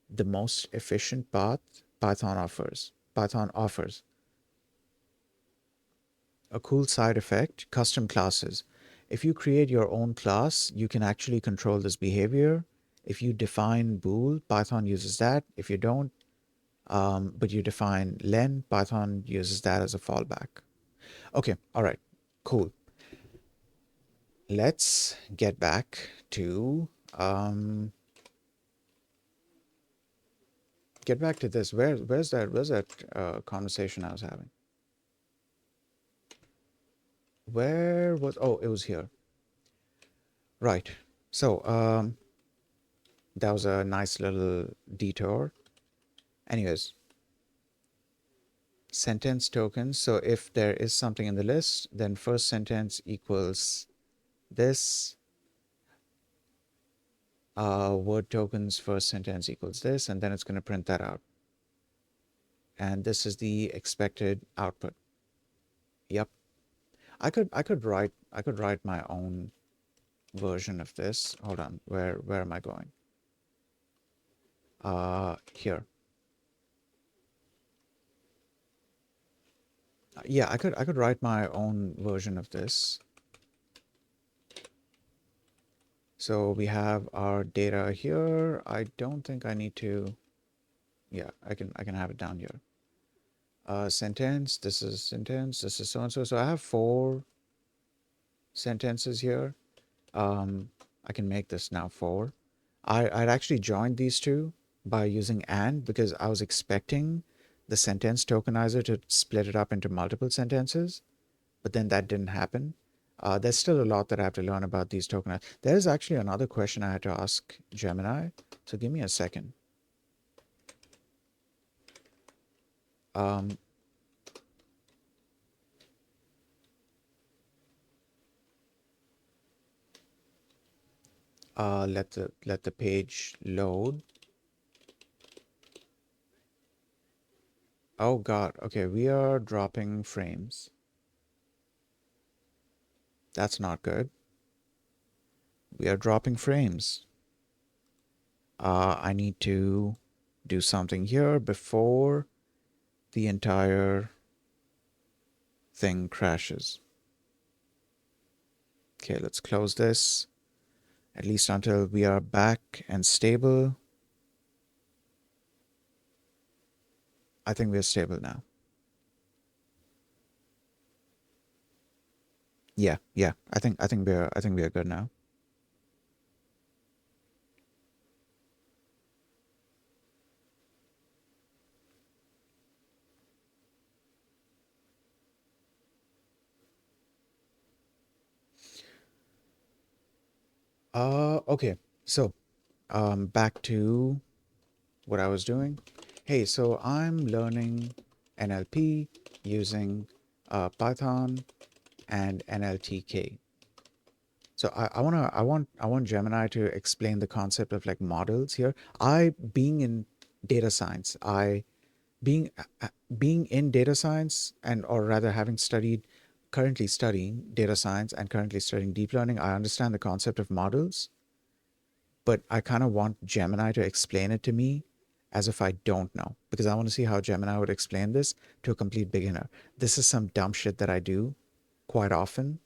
Speaker 1: the most efficient path Python offers. Python offers. A cool side effect, custom classes. If you create your own class, you can actually control this behavior. If you define bool, Python uses that. If you don't, but you define len, Python uses that as a fallback. Okay, all right, cool. Let's get back to this. Where's that conversation I was having? Where was, oh, it was here. Right. So that was a nice little detour. Anyways, sentence tokens. So if there is something in the list, then first sentence equals this. Word tokens first sentence equals this, and then it's going to print that out. And this is the expected output. Yep. I could write my own version of this. Hold on. Where am I going? Here. Yeah, I could write my own version of this. So we have our data here. I don't think I need to. Yeah, I can have it down here. Sentence. This is sentence. This is so and so. So I have 4 sentences here. I can make this now 4. I'd actually joined these two by using and because I was expecting the sentence tokenizer to split it up into multiple sentences, but then that didn't happen. There's still a lot that I have to learn about these tokenizers. There's actually another question I had to ask Gemini, so give me a second. Um, let the page load. Oh God, okay, we are dropping frames. That's not good. We are dropping frames. I need to do something here before the entire thing crashes. Okay, let's close this, at least until we are back and stable. I think we're stable now. Yeah. I think we are good now. Okay. So, back to what I was doing. Hey, so I'm learning NLP using Python and NLTK. So I want Gemini to explain the concept of like models here. I being in data science, I being being in data science, and or rather having currently studying data science and currently studying deep learning, I understand the concept of models, but I kind of want Gemini to explain it to me as if I don't know, because I want to see how Gemini would explain this to a complete beginner. This is some dumb shit that I do quite often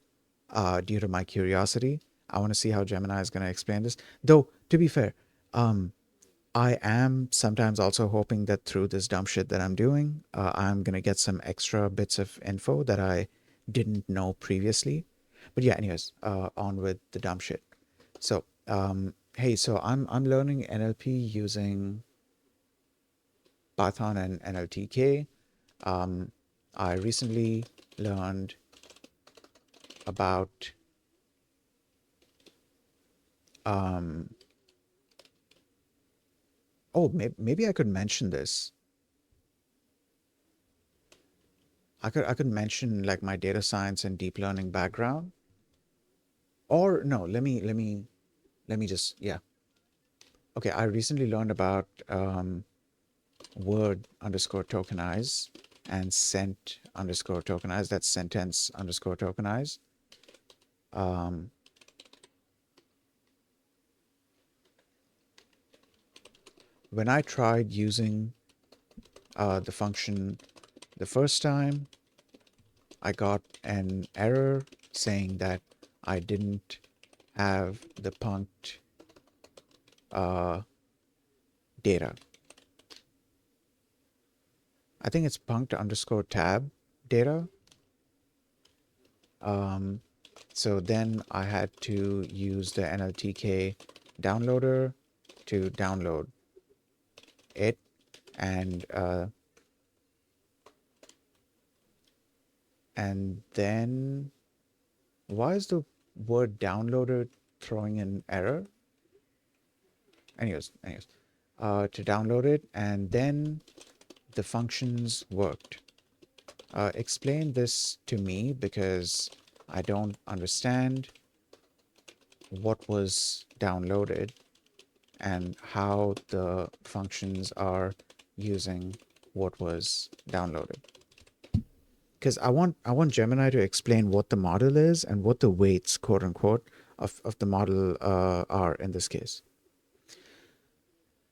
Speaker 1: due to my curiosity. I want to see how Gemini is going to explain this. Though, to be fair, I am sometimes also hoping that through this dumb shit that I'm doing, I'm going to get some extra bits of info that I didn't know previously. But yeah, anyways, on with the dumb shit. So, Hey, so I'm learning NLP using Python and NLTK. Um, I recently learned about um, oh, maybe I could mention this. I could mention like my data science and deep learning background. Or no, let me just yeah. Okay, I recently learned about word underscore tokenize and sent underscore tokenize. That's sentence underscore tokenize. Um, when I tried using the function the first time, I got an error saying that I didn't have the punct uh, data. I think it's punct underscore tab data. Um, so then I had to use the NLTK downloader to download it, and and then why is the word downloader throwing an error? Anyways, to download it, and then the functions worked. Explain this to me because I don't understand what was downloaded and how the functions are using what was downloaded. Because I want Gemini to explain what the model is and what the weights, quote unquote, of the model are in this case.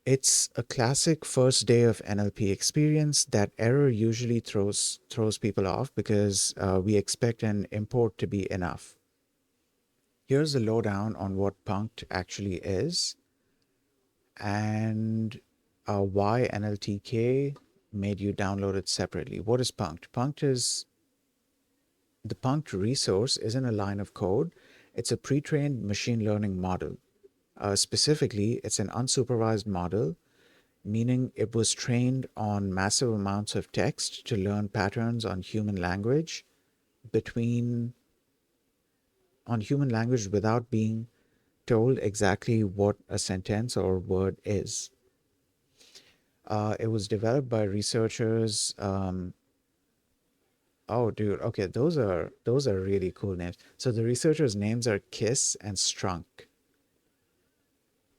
Speaker 1: It's a classic first day of NLP experience. That error usually throws people off because we expect an import to be enough. Here's a lowdown on what punct actually is and why NLTK made you download it separately. What is punct? The punct resource isn't a line of code. It's a pre-trained machine learning model. Specifically, it's an unsupervised model, meaning it was trained on massive amounts of text to learn patterns between on human language without being told exactly what a sentence or word is. It was developed by researchers. Oh, dude. Okay, those are really cool names. So the researchers' names are Kiss and Strunk.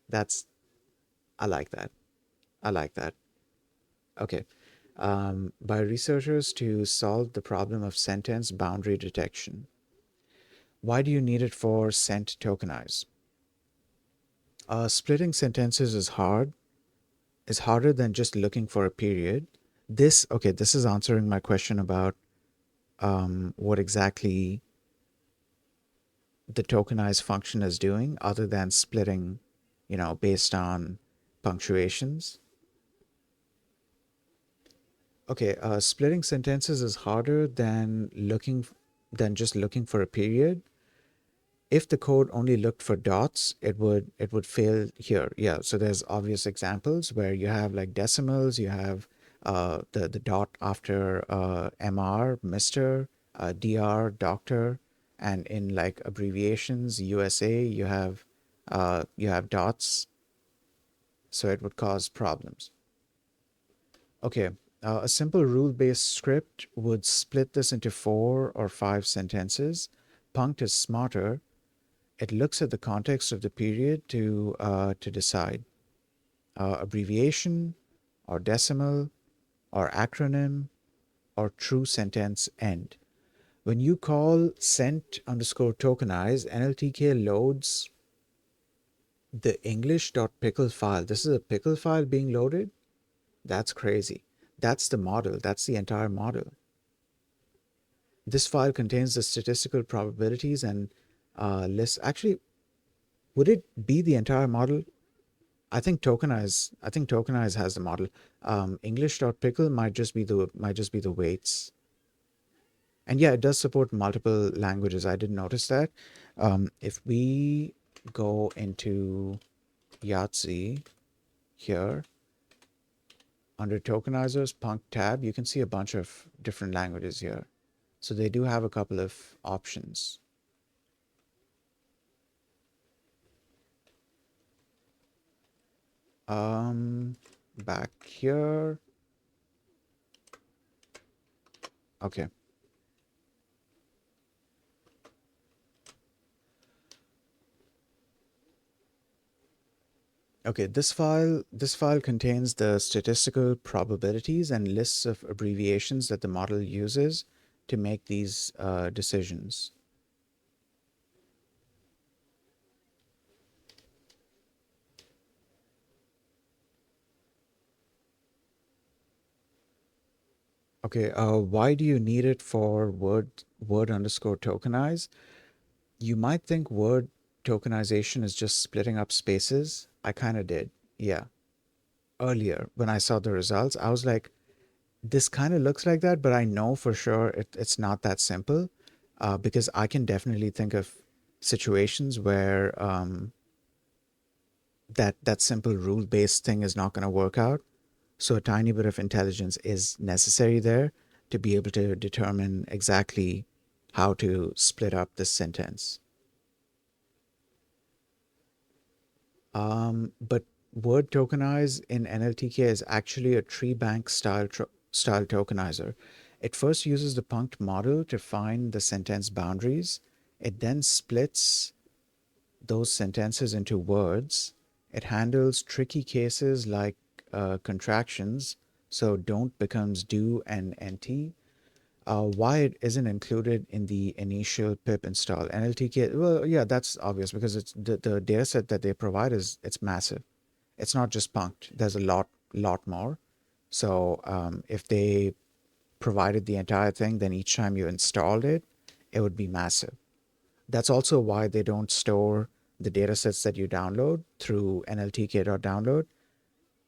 Speaker 1: That's I like that. I like that. Okay. By researchers to solve the problem of sentence boundary detection. Why do you need it for sent tokenize? Splitting sentences is harder than just looking for a period. This is answering my question about what exactly the tokenized function is doing other than splitting, based on punctuations. Okay, splitting sentences is harder than just looking for a period. If the code only looked for dots, it would fail here. Yeah, so there's obvious examples where you have like decimals, you have the dot after MR, Mr., DR, doctor, and in like abbreviations, USA, you have dots, so it would cause problems. Okay, a simple rule-based script would split this into 4 or 5 sentences. Punct is smarter. It looks at the context of the period to decide abbreviation or decimal or acronym or true sentence end. When you call sent underscore tokenize, NLTK loads the English.pickle file. This is a pickle file being loaded. That's crazy. That's the model. That's the entire model. This file contains the statistical probabilities and lists. Actually, would it be the entire model? I think tokenize has the model. English.pickle might just be the weights. And yeah, it does support multiple languages. I did notice that. If we go into Yahtzee here. Under tokenizers, Punk tab, you can see a bunch of different languages here. So they do have a couple of options. Back here. Okay. Okay, this file contains the statistical probabilities and lists of abbreviations that the model uses to make these decisions. Okay, why do you need it for word underscore tokenize? You might think word tokenization is just splitting up spaces. I kind of did. Yeah. Earlier, when I saw the results, I was like, this kind of looks like that, but I know for sure it's not that simple, because I can definitely think of situations where that simple rule-based thing is not going to work out. So a tiny bit of intelligence is necessary there to be able to determine exactly how to split up this sentence. But word tokenize in NLTK is actually a tree bank style tokenizer. It first uses the punched model to find the sentence boundaries. It then splits those sentences into words. It handles tricky cases like contractions, so don't becomes do and nt. Why it isn't included in the initial pip install NLTK? Well, yeah, that's obvious because it's the data set that they provide is it's massive. It's not just punked. There's a lot more. So if they provided the entire thing, then each time you installed it, it would be massive. That's also why they don't store the data sets that you download through nltk.download,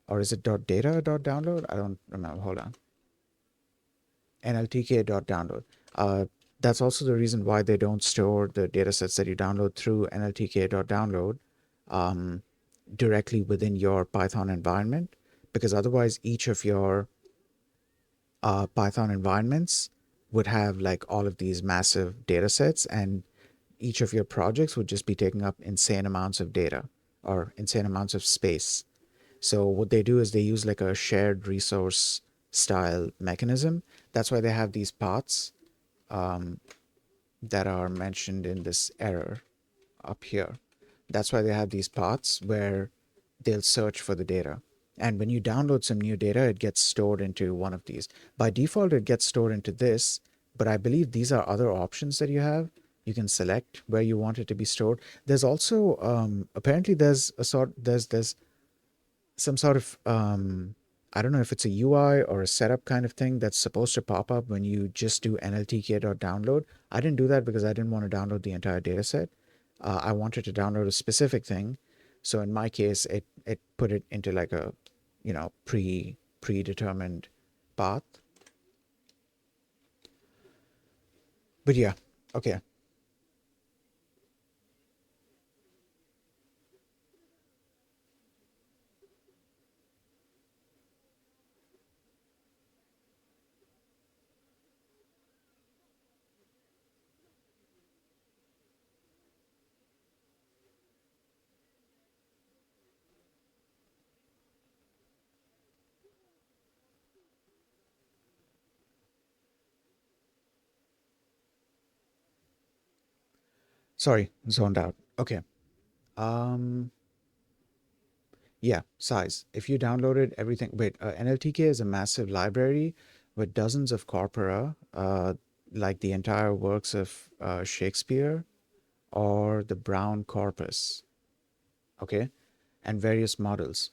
Speaker 1: or is it .data.download? I don't remember. Hold on. nltk.download. That's also the reason why they don't store the datasets that you download through nltk.download directly within your Python environment, because otherwise each of your Python environments would have like all of these massive datasets, and each of your projects would just be taking up insane amounts of data or insane amounts of space. So what they do is they use like a shared resource style mechanism. That's why they have these paths that are mentioned in this error up here. That's why they have these paths where they'll search for the data. And when you download some new data, it gets stored into one of these. By default, it gets stored into this, but I believe these are other options that you have. You can select where you want it to be stored. There's also apparently there's some sort of I don't know if it's a UI or a setup kind of thing that's supposed to pop up when you just do nltk.download. I didn't do that because I didn't want to download the entire data set. I wanted to download a specific thing. So in my case, it put it into like a, predetermined path. But yeah, okay. Sorry, zoned out. Okay. Um, Yeah, size. If you downloaded everything, wait, NLTK is a massive library with dozens of corpora, like the entire works of Shakespeare or the Brown corpus, okay, and various models.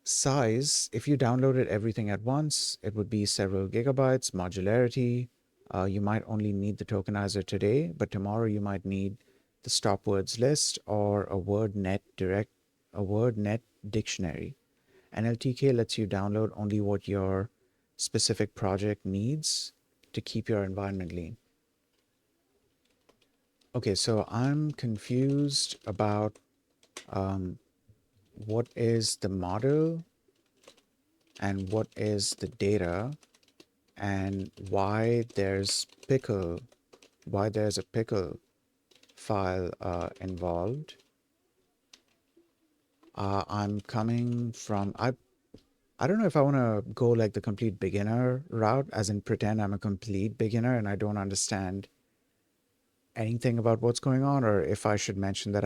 Speaker 1: Size, if you downloaded everything at once, it would be several gigabytes. Modularity, you might only need the tokenizer today, but tomorrow you might need the stop words list or a word net dictionary. NLTK lets you download only what your specific project needs to keep your environment lean. Okay, so I'm confused about what is the model and what is the data, and why there's a pickle file involved. I'm coming from, I don't know if I want to go like the complete beginner route, as in pretend I'm a complete beginner and I don't understand anything about what's going on, or if I should mention that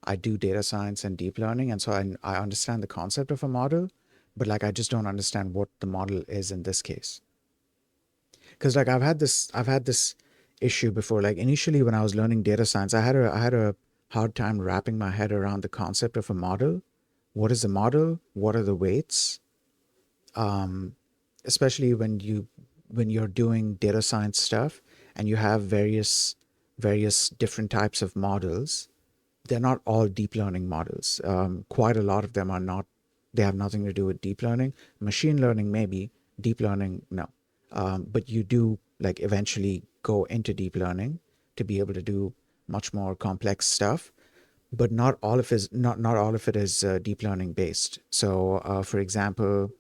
Speaker 1: I do data science and deep learning, and so I understand the concept of a model, but like I just don't understand what the model is in this case. Because like I've had this issue before. Like initially when I was learning data science, I had a hard time wrapping my head around the concept of a model. What is a model? What are the weights? Especially when you're doing data science stuff and you have various different types of models. They're not all deep learning models. Quite a lot of them are not. They have nothing to do with deep learning. Machine learning maybe, deep learning no. But you do like eventually go into deep learning to be able to do much more complex stuff. But not all of it is deep learning based. So, for example,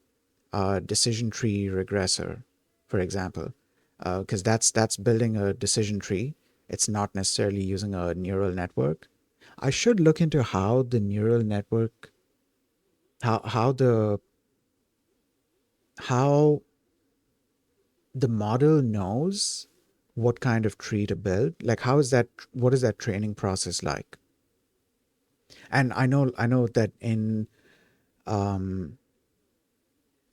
Speaker 1: decision tree regressor, for example, because that's building a decision tree. It's not necessarily using a neural network. I should look into how the neural network, how how the model knows what kind of tree to build. Like how is that? What is that training process like? And I know that um,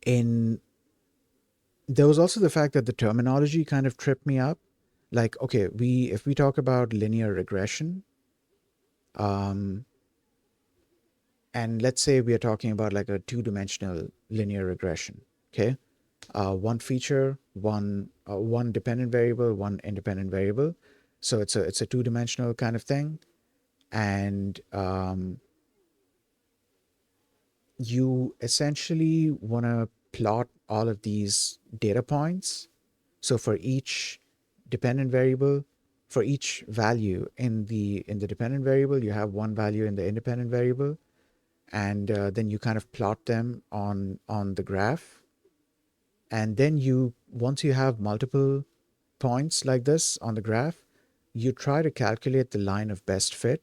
Speaker 1: in there was also the fact that the terminology kind of tripped me up. Like, okay, we if we talk about linear regression, um, and let's say we are talking about like a two-dimensional linear regression, okay? One feature, one dependent variable, one independent variable. So it's a two-dimensional kind of thing, and you essentially want to plot all of these data points. So for each dependent variable, for each value in the dependent variable, you have one value in the independent variable, and then you kind of plot them on the graph. And then you once you have multiple points like this on the graph, you try to calculate the line of best fit.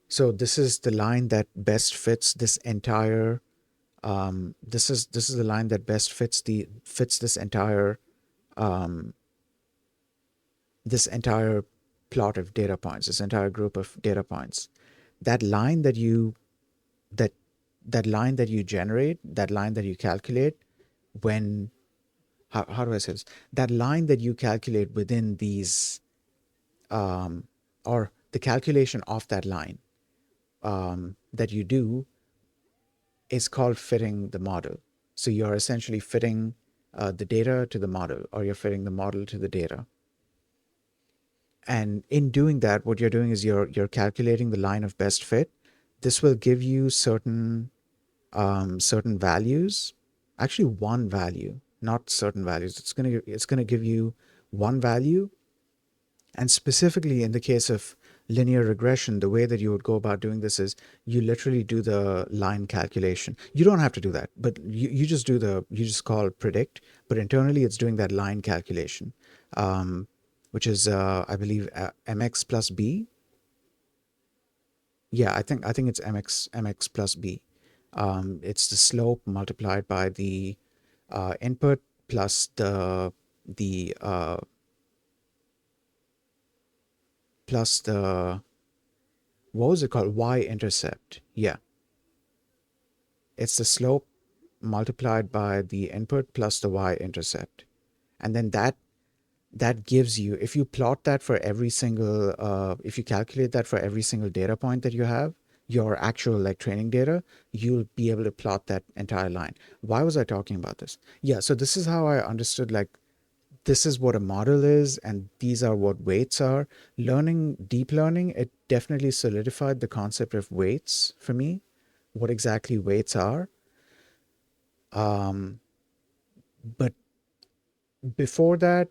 Speaker 1: So this is the line that best fits this entire this is the line that best fits this entire plot of data points, this entire group of data points. That line that you that that line that you generate, that line that you calculate when how do I say this? That line that you calculate within these or the calculation of that line that you do is called fitting the model. So you're essentially fitting the data to the model, or you're fitting the model to the data. And in doing that, what you're doing is you're calculating the line of best fit. This will give you certain values, actually one value, not certain values. It's gonna give you one value. And specifically in the case of linear regression, the way that you would go about doing this is you literally do the line calculation. You don't have to do that, but you just you just call predict, but internally it's doing that line calculation, which is, I believe, mx plus b. Yeah, I think it's mx plus b. It's the slope multiplied by the input plus the plus the what was it called? Y-intercept. Yeah, it's the slope multiplied by the input plus the y-intercept, and then that gives you, if you plot that for every single if you calculate that for every single data point that you have, your actual like training data, you'll be able to plot that entire line. Why was I talking about this? Yeah, so this is how I understood, like, this is what a model is and these are what weights are. Learning deep learning, it definitely solidified the concept of weights for me, what exactly weights are. But before that,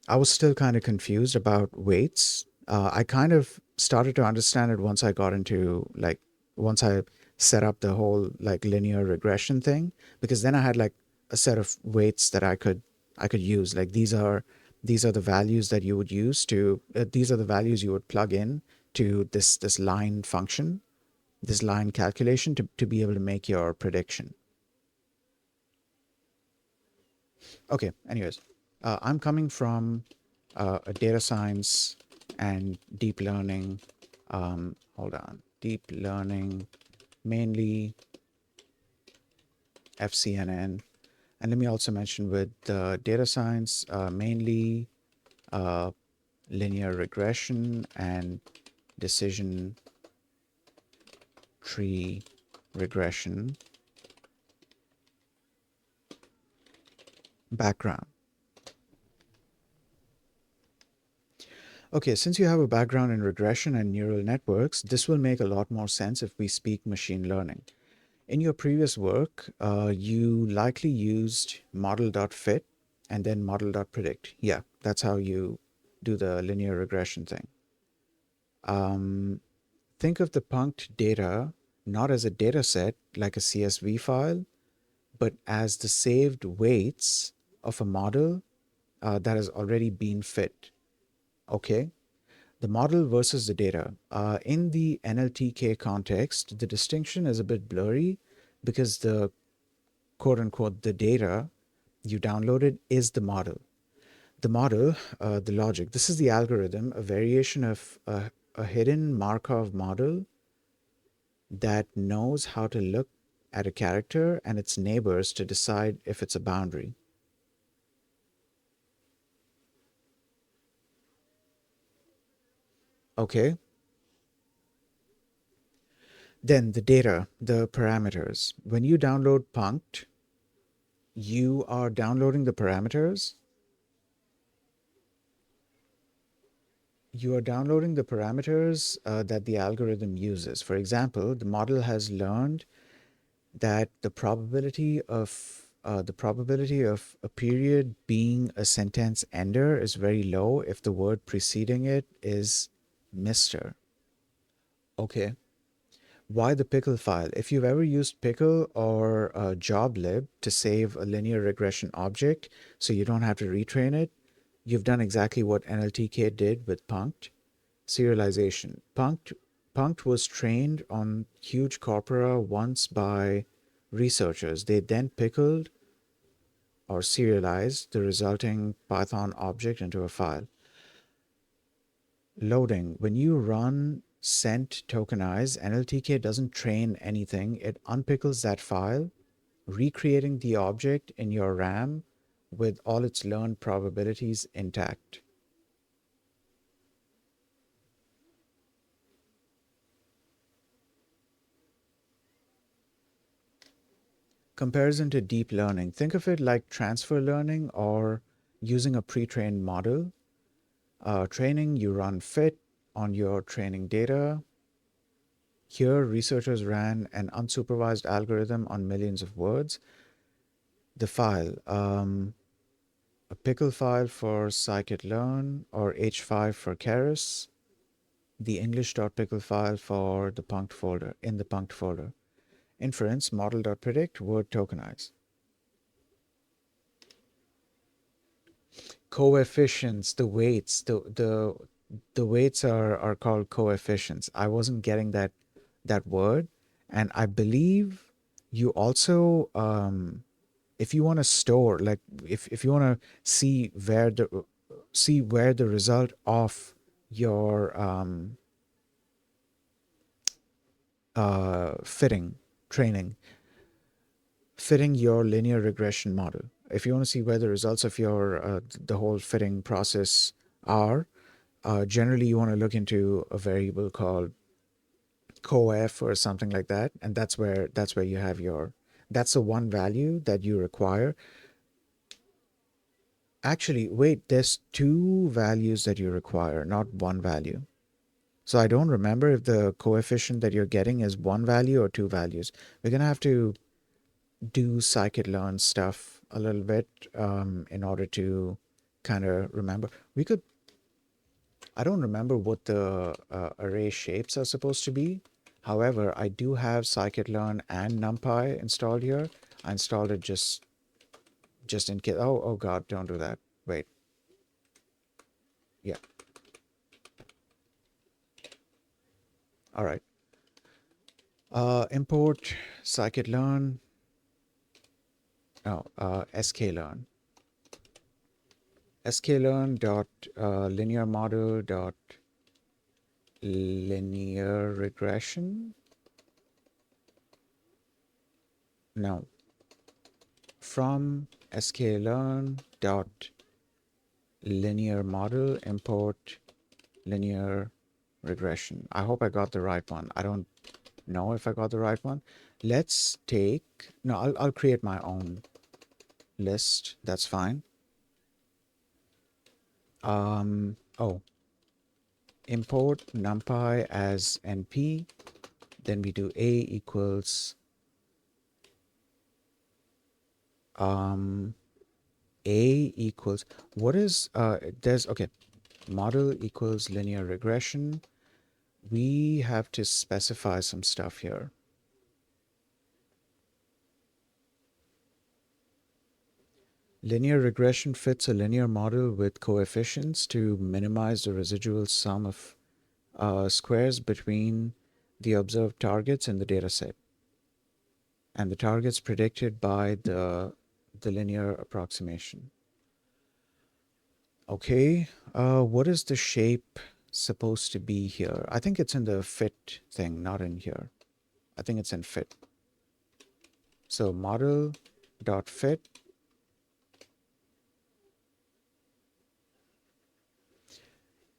Speaker 1: I was still kind of confused about weights. I kind of started to understand it once I got into like once I set up the whole like linear regression thing, because then I had like a set of weights that I could use. Like these are the values that you would use to these are the values you would plug in to this line function, this line calculation to be able to make your prediction. Okay, anyways, I'm coming from a data science and deep learning, hold on, deep learning, mainly FCNN. And let me also mention with data science, mainly uh, linear regression and decision tree regression background. Okay, since you have a background in regression and neural networks, this will make a lot more sense if we speak machine learning. In your previous work, you likely used model.fit and then model.predict. Yeah, that's how you do the linear regression thing. Um, think of the punked data not as a data set like a CSV file, but as the saved weights of a model that has already been fit. Okay? The model versus the data. In the NLTK context, the distinction is a bit blurry because the quote unquote the data you downloaded is the model. The model, the logic, this is the algorithm, a variation of a hidden Markov model that knows how to look at a character and its neighbors to decide if it's a boundary. Okay, then the data, the parameters. When you download Punkt, you are downloading the parameters. You are downloading the parameters that the algorithm uses. For example, the model has learned that the probability of a period being a sentence ender is very low if the word preceding it is Mr. Okay. Why the pickle file? If you've ever used pickle or joblib to save a linear regression object so you don't have to retrain it, you've done exactly what NLTK did with Punkt. Serialization. Punkt was trained on huge corpora once by researchers. They then pickled or serialized the resulting Python object into a file. Loading. When you run sent tokenize, NLTK doesn't train anything. It unpickles that file, recreating the object in your RAM with all its learned probabilities intact. Comparison to deep learning. Think of it like transfer learning or using a pre-trained model. Training, you run fit on your training data. Here, researchers ran an unsupervised algorithm on millions of words. The file, a pickle file for scikit-learn or H5 for Keras, the english.pickle file for the punkt folder, in the punkt folder. Inference, model.predict, word tokenize. Coefficients, the weights, the weights are called coefficients. I wasn't getting that word, and I believe you also if you want to store, like if you want to see where the result of your fitting training fitting your linear regression model. If you want to see where the results of your the whole fitting process are, generally you want to look into a variable called coef or something like that, and that's where you have your that's the one value that you require. Actually, wait, there's two values that you require, not one value. So I don't remember if the coefficient that you're getting is one value or two values. We're gonna have to do scikit-learn stuff a little bit in order to kind of remember. I don't remember what the array shapes are supposed to be. However, I do have scikit-learn and NumPy installed here. I installed it just in case. Oh God, don't do that. Wait. Yeah. All right. Import scikit-learn. No, sklearn. Sklearn dot linear model dot linear regression. No. From sklearn dot linear model import linear regression. I hope I got the right one. I don't know if I got the right one. Let's take, no, I'll create my own list. That's fine. Oh, import numpy as np. Then we do a equals a equals, what is there's, okay, model equals linear regression. We have to specify some stuff here. Linear regression fits a linear model with coefficients to minimize the residual sum of squares between the observed targets in the dataset and the targets predicted by the linear approximation. Okay, what is the shape supposed to be here? I think it's in the fit thing, not in here. I think it's in fit. So model dot fit.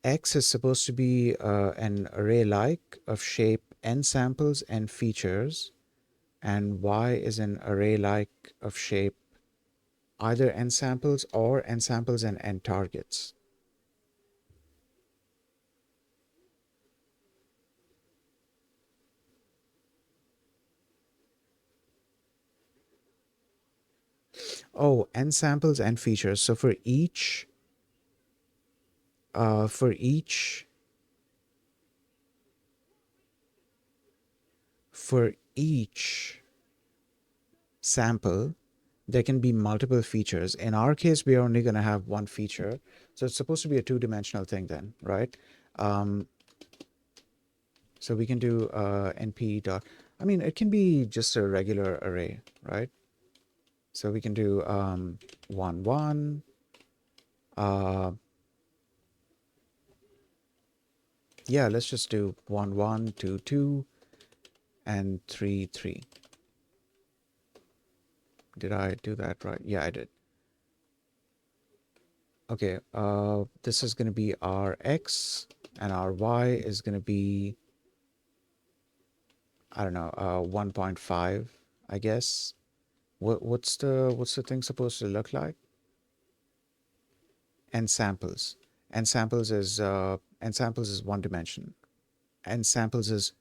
Speaker 1: X is supposed to be an array-like of shape n samples and features, and Y is an array-like of shape either n samples or n samples and n targets. Oh, n samples and features. So for each uh, for each for each sample, there can be multiple features. In our case, we are only going to have one feature. So it's supposed to be a two-dimensional thing then, right? So we can do np dot, I mean, it can be just a regular array, right? So we can do 1, 1. Yeah, let's just do 1, 1, 2, 2, and 3, 3. Did I do that right? Yeah, I did. Okay, this is going to be our x, and our y is going to be, I don't know, 1.5, I guess. What's the thing supposed to look like? N samples. N samples is one dimension. N samples is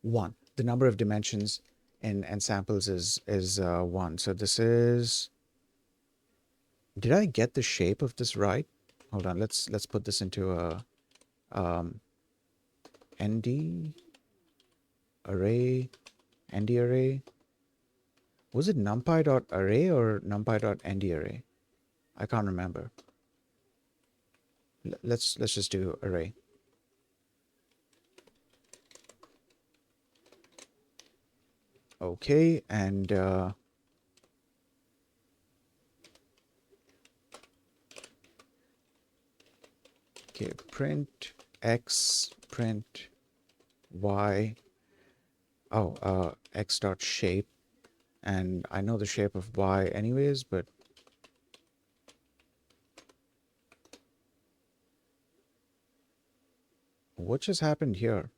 Speaker 1: one. The number of dimensions in n samples is one. So this is. Did I get the shape of this right? Hold on. Let's put this into a nd array. Nd array. Was it numpy dot array or numpy dot nd array? I can't remember. Let's just do array. Okay, and okay, print x, print y. Oh, x dot shape, and I know the shape of y anyways, but what just happened here?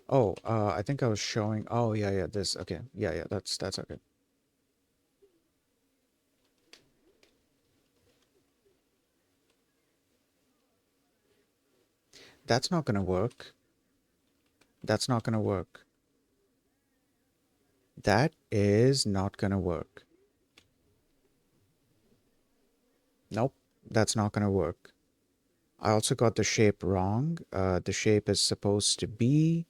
Speaker 1: Oh, I think I was showing. Oh, yeah, yeah. This. Okay. Yeah, yeah. That's okay. That's not gonna work. That's not gonna work. That is not gonna work. Nope. That's not gonna work. I also got the shape wrong. The shape is supposed to be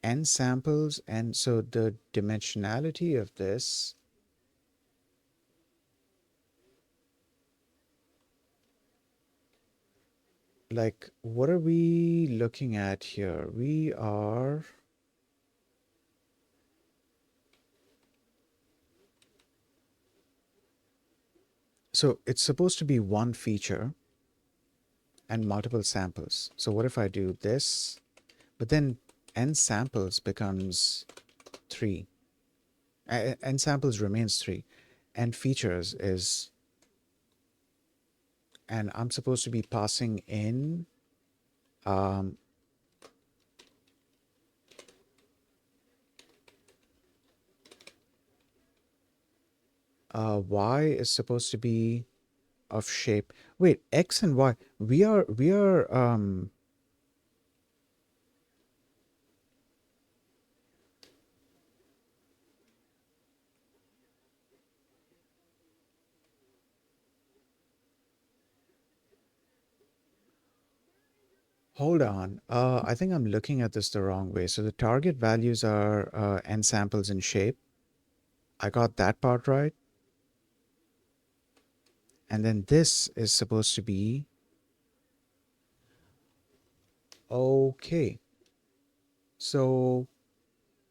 Speaker 1: n samples, and so the dimensionality of this, like, what are we looking at here? We are, so it's supposed to be one feature and multiple samples. So what if I do this? But then n samples becomes 3. N samples remains 3. N features is, and I'm supposed to be passing in, um, y is supposed to be of shape. Wait, x and y. We are hold on. I think I'm looking at this the wrong way. So the target values are n samples in shape. I got that part right. And then this is supposed to be okay. So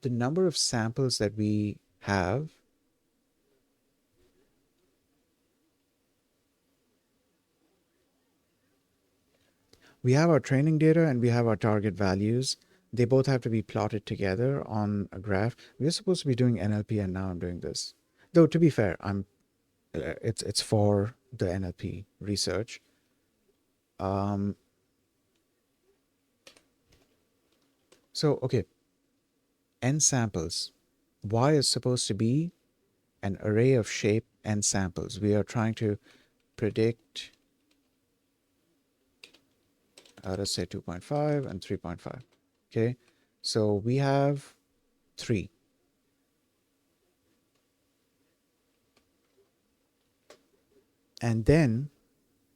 Speaker 1: the number of samples that we have, we have our training data and we have our target values. They both have to be plotted together on a graph. We're supposed to be doing NLP, and now I'm doing this. Though to be fair, it's for the NLP research. Um, so okay, n samples. Y is supposed to be an array of shape n samples. We are trying to predict, let's say 2.5 and 3.5. Okay, so we have 3. And then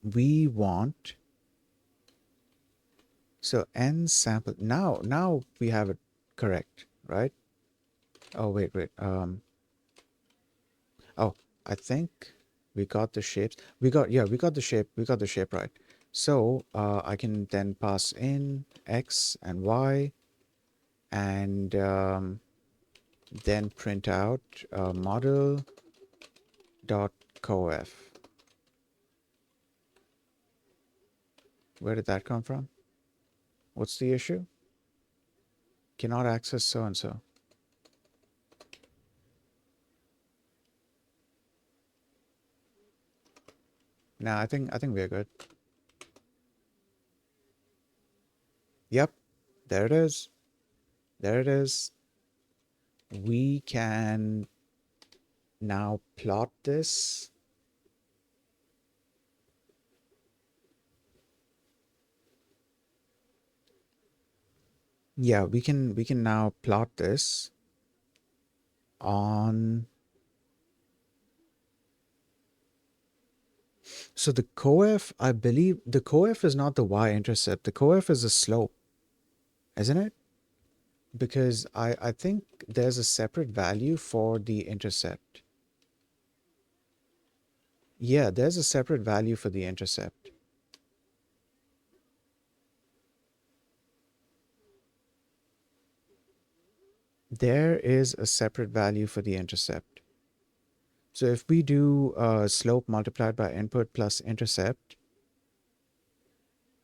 Speaker 1: we want, so n sample. Now we have it correct, right? Oh, wait. Oh, I think we got the shapes. We got the shape. We got the shape right. So I can then pass in x and y, and then print out model dot coef. Where did that come from? What's the issue? Cannot access so and so. Nah, I think we're good. Yep, there it is. There it is. We can now plot this. Yeah, we can now plot this on, so the coef, I believe the coef is not the y-intercept. The coef is the slope, isn't it? Because I think there's a separate value for the intercept. Yeah, there's a separate value for the intercept. There is a separate value for the intercept. So if we do slope multiplied by input plus intercept,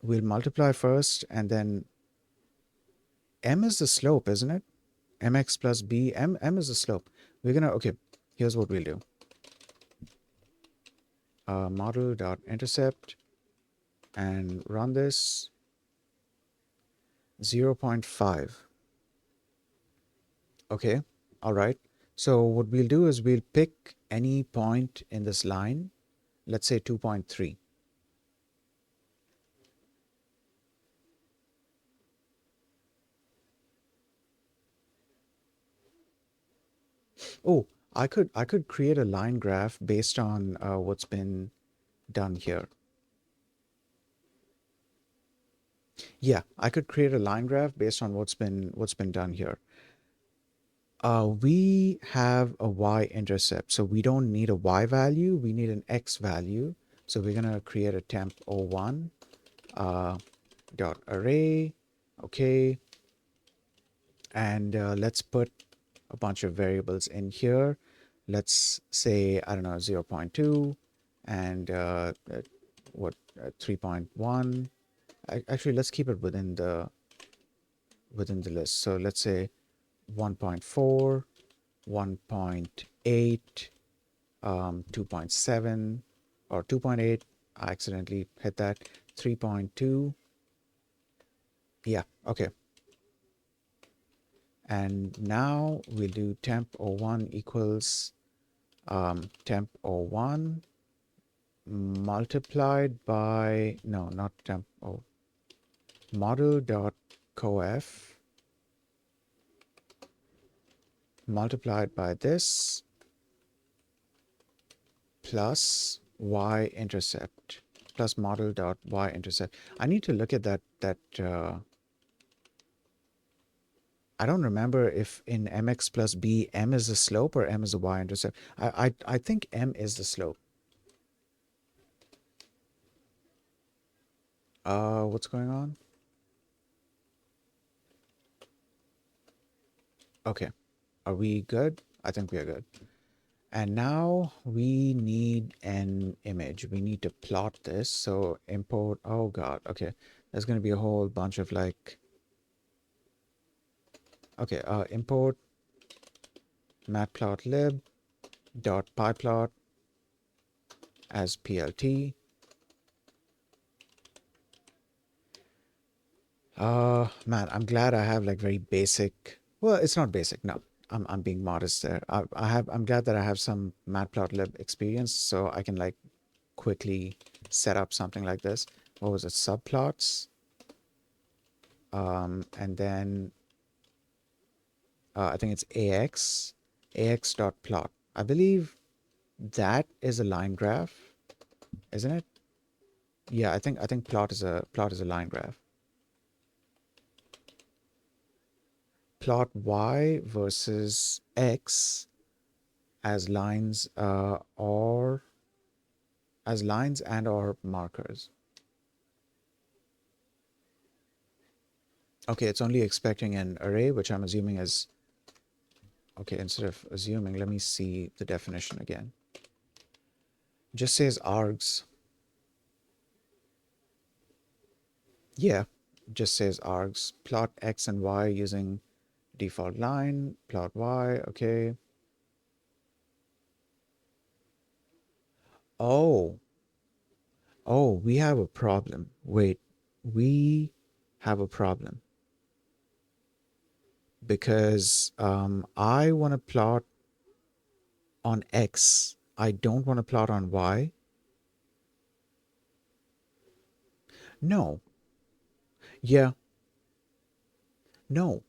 Speaker 1: we'll multiply first and then m is the slope, isn't it? Mx plus b, m is the slope. We're gonna, okay, here's what we'll do. Model dot intercept and run this 0.5. Okay, all right. So what we'll do is we'll pick any point in this line, let's say 2.3. Oh, I could create a line graph based on what's been done here. Yeah, I could create a line graph based on what's been done here. We have a y-intercept, so we don't need a y value, we need an x value. So we're gonna create a temp o1 dot array, okay, and let's put a bunch of variables in here. Let's say, I don't know, 0 0.2 and what 3.1. Actually, let's keep it within the list. So let's say 1.4, 1.8, 2.7, or 2.8. I accidentally hit that. 3.2. Yeah, okay. And now we'll do temp o1 equals temp o1 multiplied by, no, not temp o, model dot coef multiplied by this plus y-intercept plus model dot y-intercept. I need to look at that. I don't remember if in mx plus b, m is the slope or m is the y-intercept. I think m is the slope. What's going on? Okay. Are we good? I think we are good. And now we need an image. We need to plot this. So import, oh God, okay. There's going to be a whole bunch of like, okay, import matplotlib dot pyplot as plt. Man, I'm glad I have like very basic, well, it's not basic, no. I'm being modest there. I'm glad that I have some matplotlib experience so I can like quickly set up something like this. What was it? Subplots. And then I think it's ax dot plot. I believe that is a line graph, isn't it? Yeah, I think plot is a line graph. Plot y versus x as lines or as lines and or markers. Okay, it's only expecting an array, which I'm assuming is, okay, instead of assuming, let me see the definition again. Just says args. Yeah, just says args. Plot x and y using default line, plot y, okay. Oh, oh, we have a problem. Wait, we have a problem because I want to plot on x. I don't want to plot on y. No, yeah, no,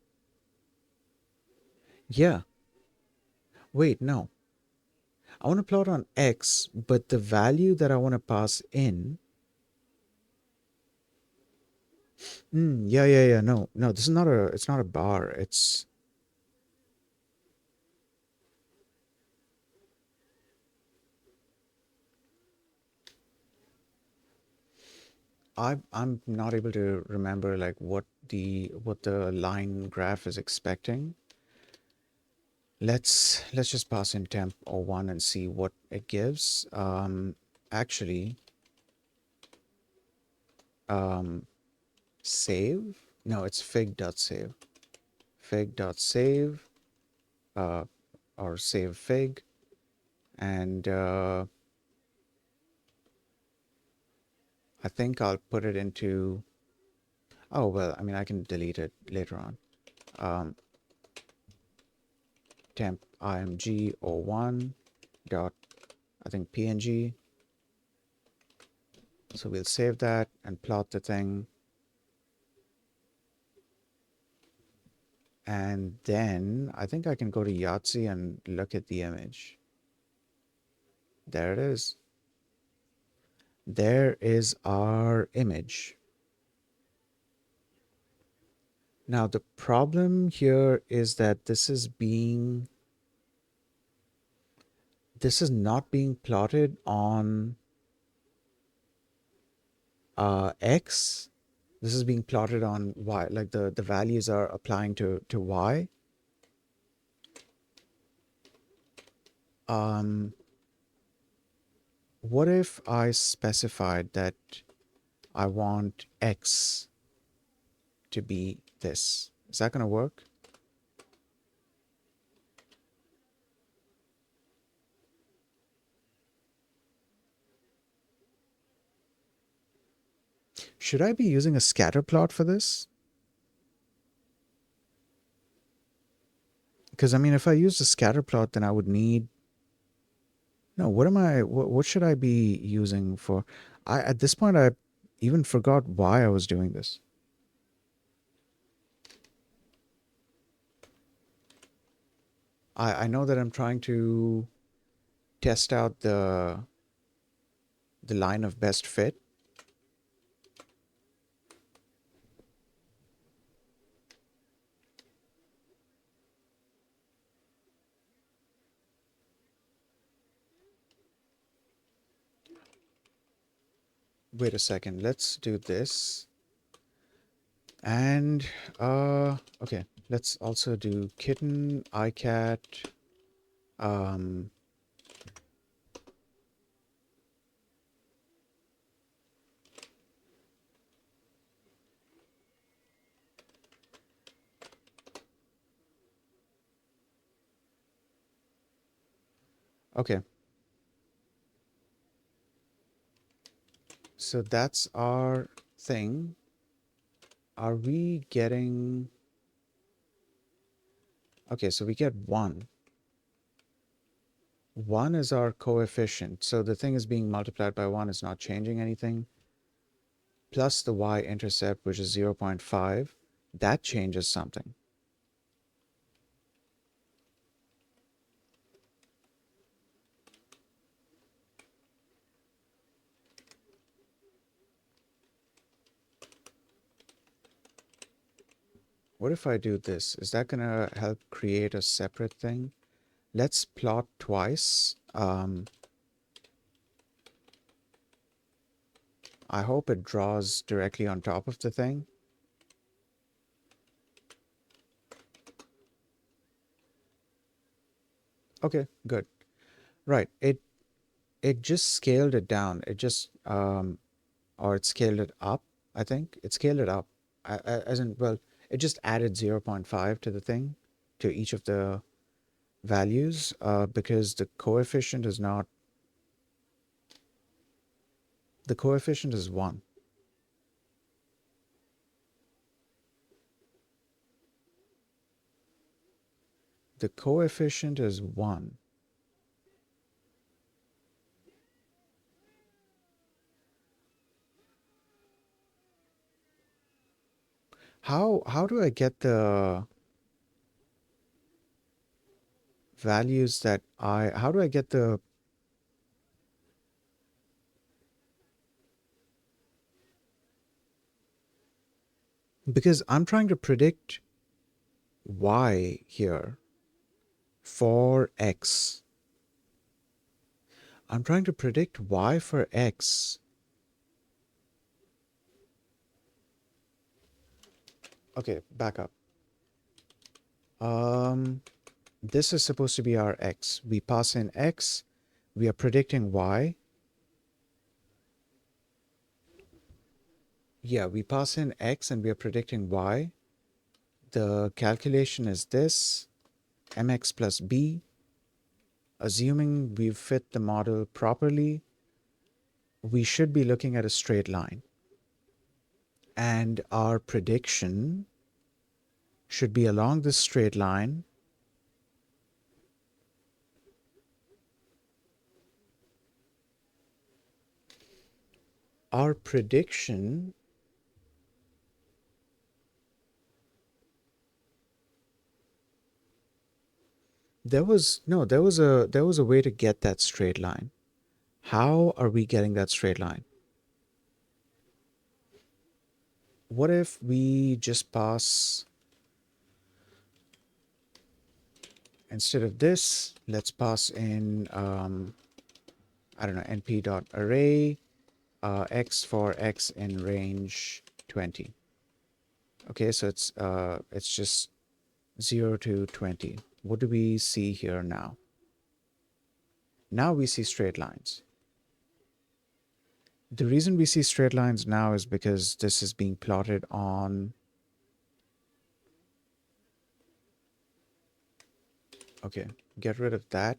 Speaker 1: yeah. Wait, no. I want to plot on x, but the value that I want to pass in. Yeah, yeah, yeah. No, no. This is not a. It's not a bar. It's. I'm not able to remember like what the line graph is expecting. Let's just pass in temp o1 and see what it gives. Actually, um, save. No, it's fig.save. Fig.save, uh, or save fig, and I think I'll put it into. Oh well, I mean I can delete it later on. Um, temp img o1 dot, I think, png. So we'll save that and plot the thing. And then I think I can go to Yahtzee and look at the image. There it is. There is our image. Now, the problem here is that this is not being plotted on X. This is being plotted on Y, like the values are applying to Y. Um, what if I specified that I want X to be this? Is that going to work? Should I be using a scatter plot for this? Because I mean, if I used a scatter plot, then I would need. No, what should I be using for? At this point, I even forgot why I was doing this. I know that I'm trying to test out the line of best fit. Wait a second, let's do this. And okay, let's also do kitten, iCat. Um, okay, so that's our thing. Are we getting? Okay, so we get 1. 1 is our coefficient. So the thing is being multiplied by 1 is not changing anything. Plus the y-intercept, which is 0.5, that changes something. What if I do this? Is that going to help create a separate thing? Let's plot twice. I hope it draws directly on top of the thing. Okay, good. Right. It just scaled it down. It just or it scaled it up, I think. It scaled it up. As in, well, it just added 0.5 to the thing, to each of the values, because the coefficient is 1. The coefficient is 1. How do I get the values that how do I get the because I'm trying to predict y here for x. I'm trying to predict y for x. Okay, back up. This is supposed to be our x. We pass in x, we are predicting y. Yeah, we pass in x and we are predicting y. The calculation is this, mx plus b. Assuming we've fit the model properly, we should be looking at a straight line. And our prediction should be along this straight line. Our prediction there was a way to get that straight line. How are we getting that straight line? What if we just pass instead of this, let's pass in, I don't know, np.array x for x in range 20. Okay, so it's just 0 to 20. What do we see here now? Now we see straight lines. The reason we see straight lines now is because this is being plotted on, okay, get rid of that.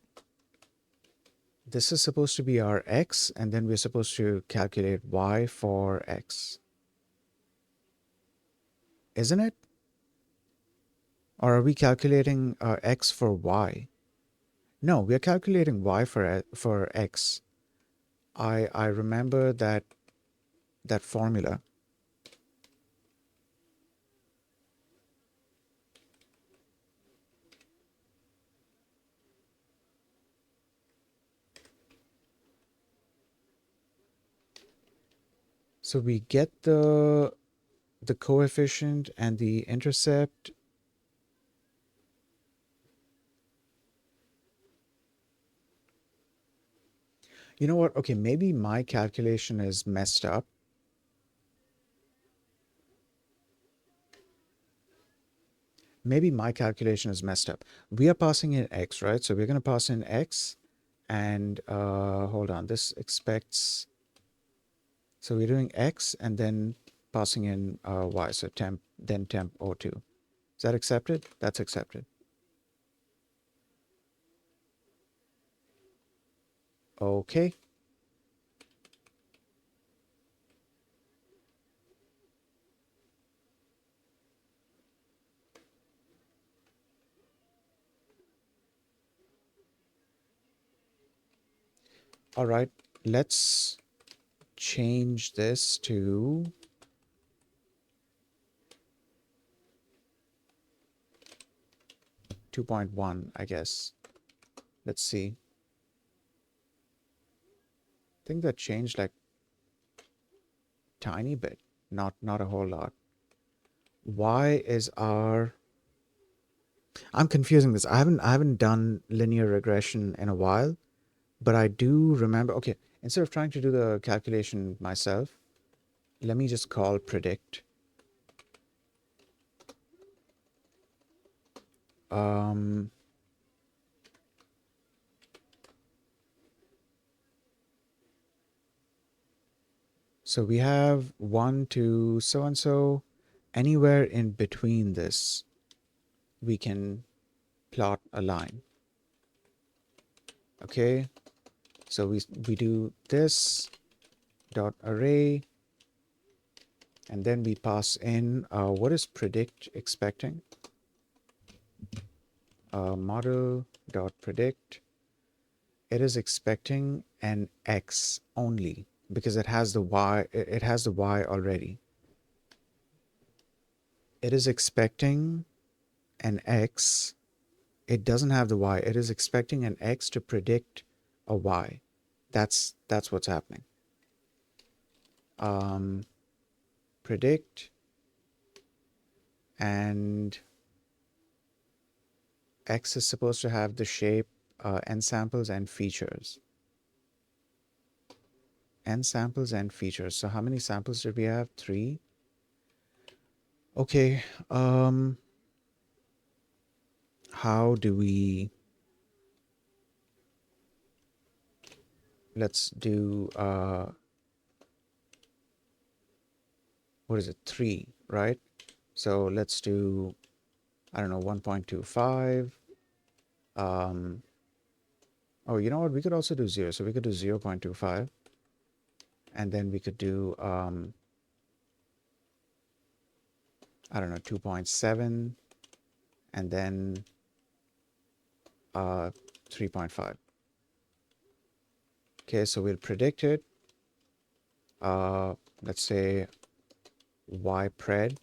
Speaker 1: This is supposed to be our x, and then we're supposed to calculate y for x. Isn't it? Or are we calculating x for y? No, we're calculating y for x. I remember that formula. So we get the coefficient and the intercept. You know what? Okay, maybe my calculation is messed up. Maybe my calculation is messed up. We are passing in x, right? So we're going to pass in x, and hold on, this expects, so we're doing x and then passing in y, so temp, then temp O2. Is that accepted? That's accepted. Okay. All right, let's change this to 2.1, I guess. Let's see. I think that changed like tiny bit, not a whole lot. Y is our, I'm confusing this. I haven't done linear regression in a while, but I do remember. Okay, instead of trying to do the calculation myself, let me just call predict. Um, so we have 1 to so and so. Anywhere in between this, we can plot a line. Okay, so we do this dot array, and then we pass in what is predict expecting? Model dot predict. It is expecting an x only because it has the y. It has the y already. It is expecting an x. It doesn't have the y. It is expecting an x to predict a y. That's what's happening. Predict, and x is supposed to have the shape n samples and features. N samples and features. So how many samples did we have? 3. Okay. How do we, let's do what is it? 3, right? So let's do, I don't know, 1.25. Oh, you know what? We could also do 0. So we could do 0.25. And then we could do I don't know, 2.7, and then 3.5. Okay, so we'll predict it. Let's say y pred.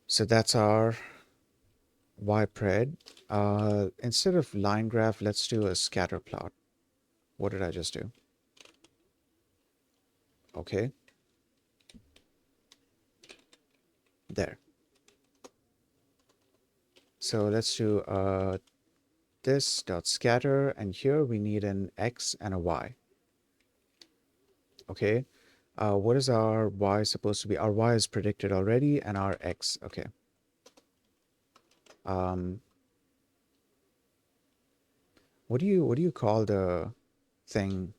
Speaker 1: So that's our y pred. Instead of line graph, let's do a scatter plot. What did I just do? Okay. There. So let's do this dot scatter, and here we need an x and a y. Okay. What is our y supposed to be? Our y is predicted already, and our x. Okay. Um, what do you call the thing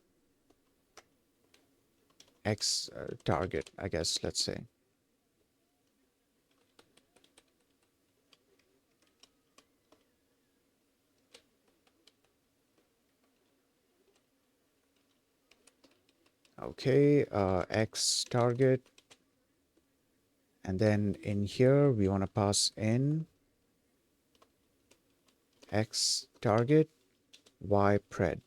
Speaker 1: x target? I guess let's say. Okay. X target, and then in here we want to pass in x target y pred.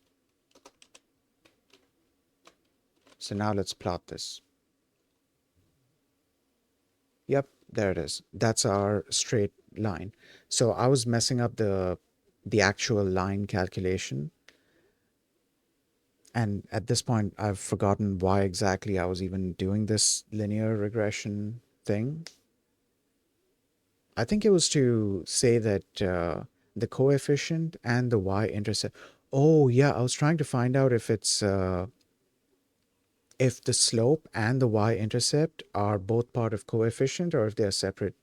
Speaker 1: So now let's plot this. Yep, there it is. That's our straight line. So I was messing up the actual line calculation. And at this point, I've forgotten why exactly I was even doing this linear regression thing. I think it was to say that the coefficient and the y-intercept. Oh, yeah, I was trying to find out if the slope and the y-intercept are both part of coefficient or if they are separate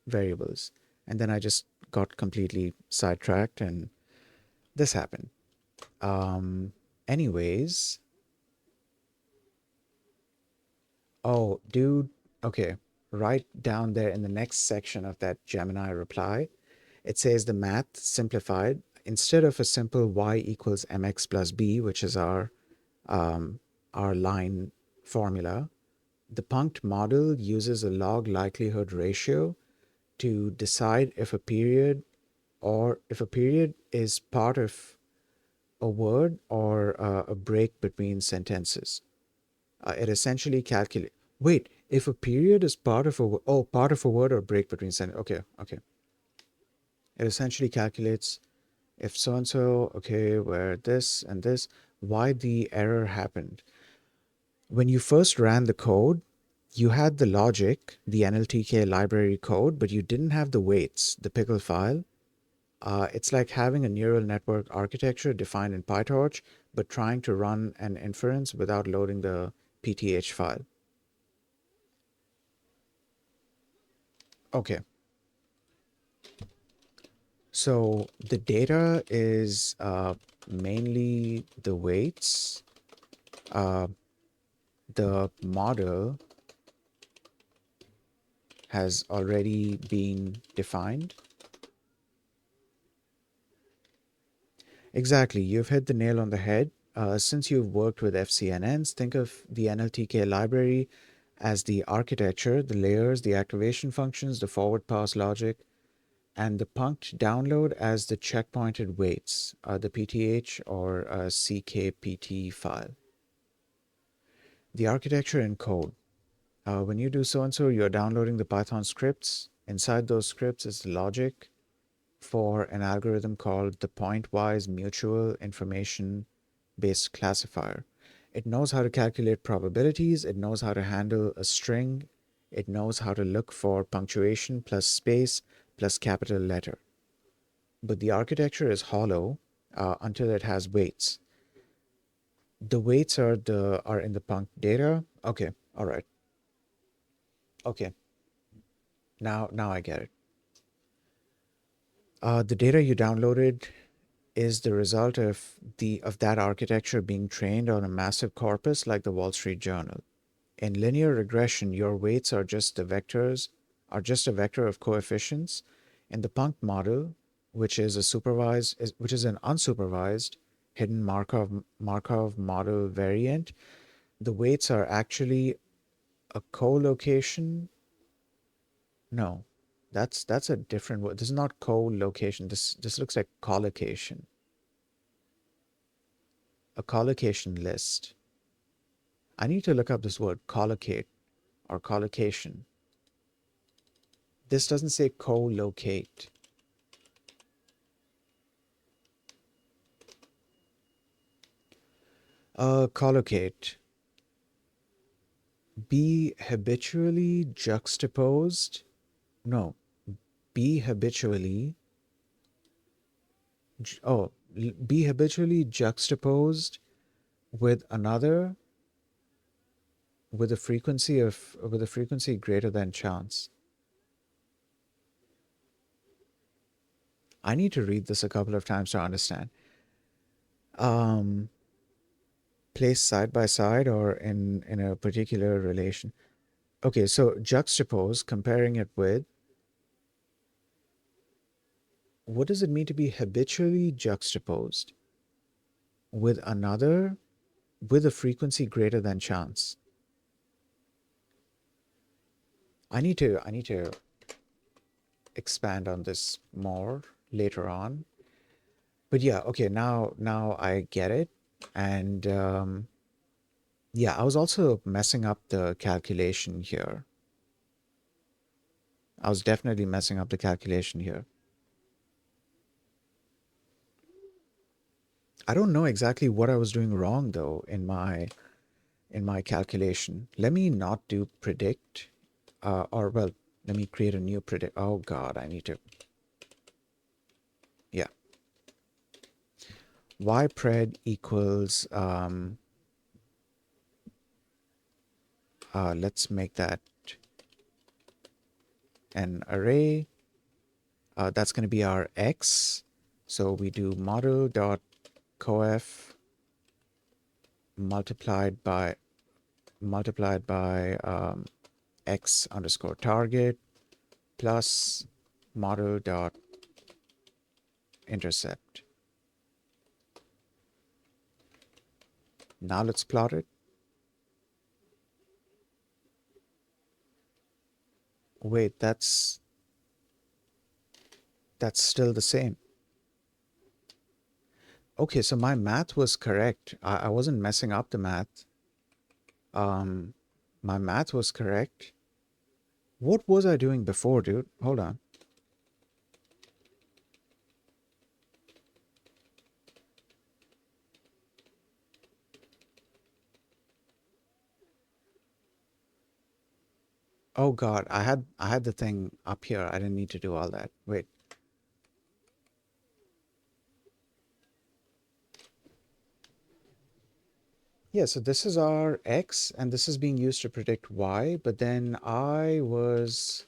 Speaker 1: variables. And then I just got completely sidetracked and this happened. Um, anyways, oh, dude, okay, right down there in the next section of that Gemini reply, it says the math simplified. Instead of a simple y equals mx plus b, which is um, our line formula, the punct model uses a log likelihood ratio to decide if a period is part of a word or a break between sentences. It essentially calculates. Wait, if a period is part of part of a word or break between sentences. Okay, okay. It essentially calculates if so and so, okay, where this and this, why the error happened. When you first ran the code, you had the logic, the NLTK library code, but you didn't have the weights, the pickle file. It's like having a neural network architecture defined in PyTorch, but trying to run an inference without loading the PTH file. Okay, so the data is mainly the weights. Uh, the model has already been defined. Exactly, you've hit the nail on the head. Since you've worked with FCNNs, think of the NLTK library as the architecture, the layers, the activation functions, the forward pass logic, and the punct download as the checkpointed weights, the PTH or CKPT file. The architecture in code. When you do so and so, you're downloading the Python scripts. Inside those scripts is the logic for an algorithm called the pointwise mutual information based classifier. It knows how to calculate probabilities, it knows how to handle a string, it knows how to look for punctuation plus space plus capital letter. But the architecture is hollow until it has weights. The weights are in the punct data. Okay, all right. Okay, now I get it. The data you downloaded is the result of that architecture being trained on a massive corpus like the Wall Street Journal. In linear regression, your weights are just a vector of coefficients. In the punct model, which is an unsupervised hidden Markov model variant, the weights are actually a co-location. No, that's a different word. This is not co-location. This looks like collocation. A collocation list. I need to look up this word collocate or collocation. This doesn't say co-locate. Collocate. Be habitually juxtaposed. No, be habitually Be habitually juxtaposed with another with a frequency greater than chance. I need to read this a couple of times to understand. Um, Placed side by side or in a particular relation. Okay, so juxtapose, comparing it with, what does it mean to be habitually juxtaposed with another with a frequency greater than chance? I need to expand on this more later on. But yeah, okay, now I get it. And yeah, I was also messing up the calculation here. I was definitely messing up the calculation here. I don't know exactly what I was doing wrong though in my calculation. Let me not do predict, or well, let me create a new predict. Oh God, I need to, yeah. Y pred equals, let's make that an array. That's going to be our X. So we do model dot coef multiplied by X underscore target plus model dot intercept. Now let's plot it. Wait, that's still the same. Okay, so my math was correct. I wasn't messing up the math. Um, my math was correct. What was I doing before, dude? Hold on. Oh God, I had the thing up here. I didn't need to do all that. Wait. Yeah, so this is our X, and this is being used to predict Y, but then I was...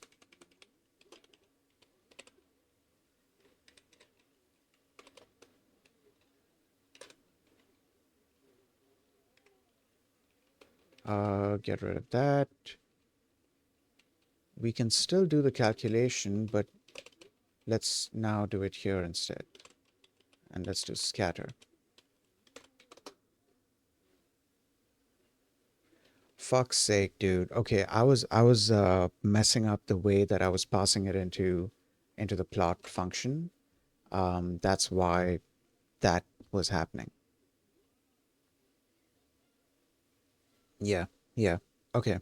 Speaker 1: get rid of that. We can still do the calculation, but let's now do it here instead. And let's do scatter. Fuck's sake, dude. Okay, I was messing up the way that I was passing it into the plot function. That's why that was happening. Yeah, yeah. Okay.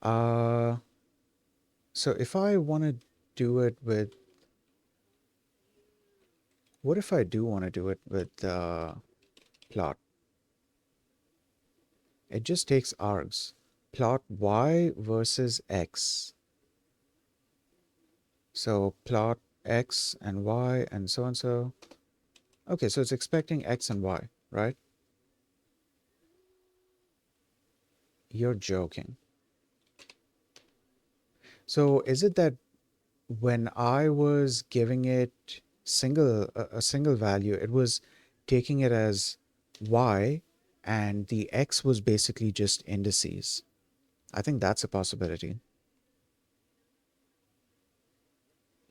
Speaker 1: Uh, so if I want to do it with, what if I do want to do it with plot? It just takes args. Plot y versus x. So plot x and y and so and so. Okay, so it's expecting x and y, right? You're joking. So is it that when I was giving it a single value, it was taking it as y, and the x was basically just indices? I think that's a possibility.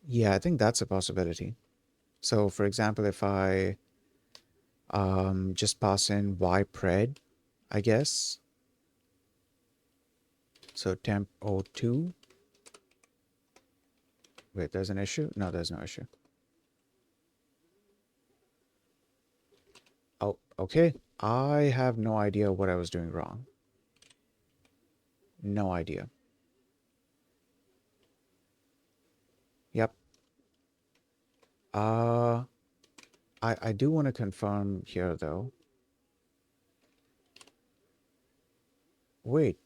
Speaker 1: Yeah, I think that's a possibility. So for example, if I just pass in y pred, I guess. So temp O2. Wait, there's an issue? No, there's no issue. Oh, okay. I have no idea what I was doing wrong. No idea. Yep. Uh, I do want to confirm here though. Wait.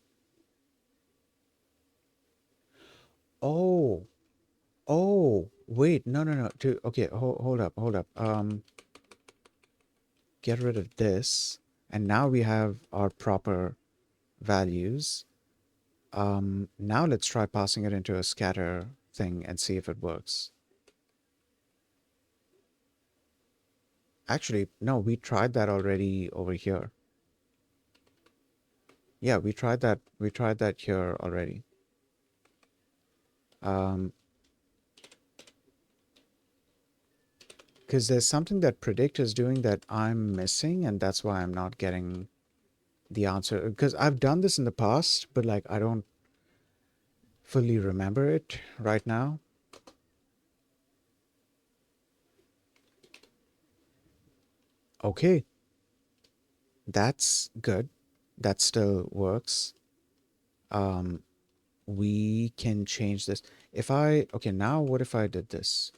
Speaker 1: Oh, Oh, wait, no, no, no. Okay, hold up. Get rid of this, and now we have our proper values. Now let's try passing it into a scatter thing and see if it works. Actually, no, we tried that already over here. Yeah, we tried that. We tried that here already. Um, because there's something that predict is doing that I'm missing, and that's why I'm not getting the answer. Because I've done this in the past, but like I don't fully remember it right now. Okay, that's good. That still works. Um, we can change this. If I, okay, now what if I did this?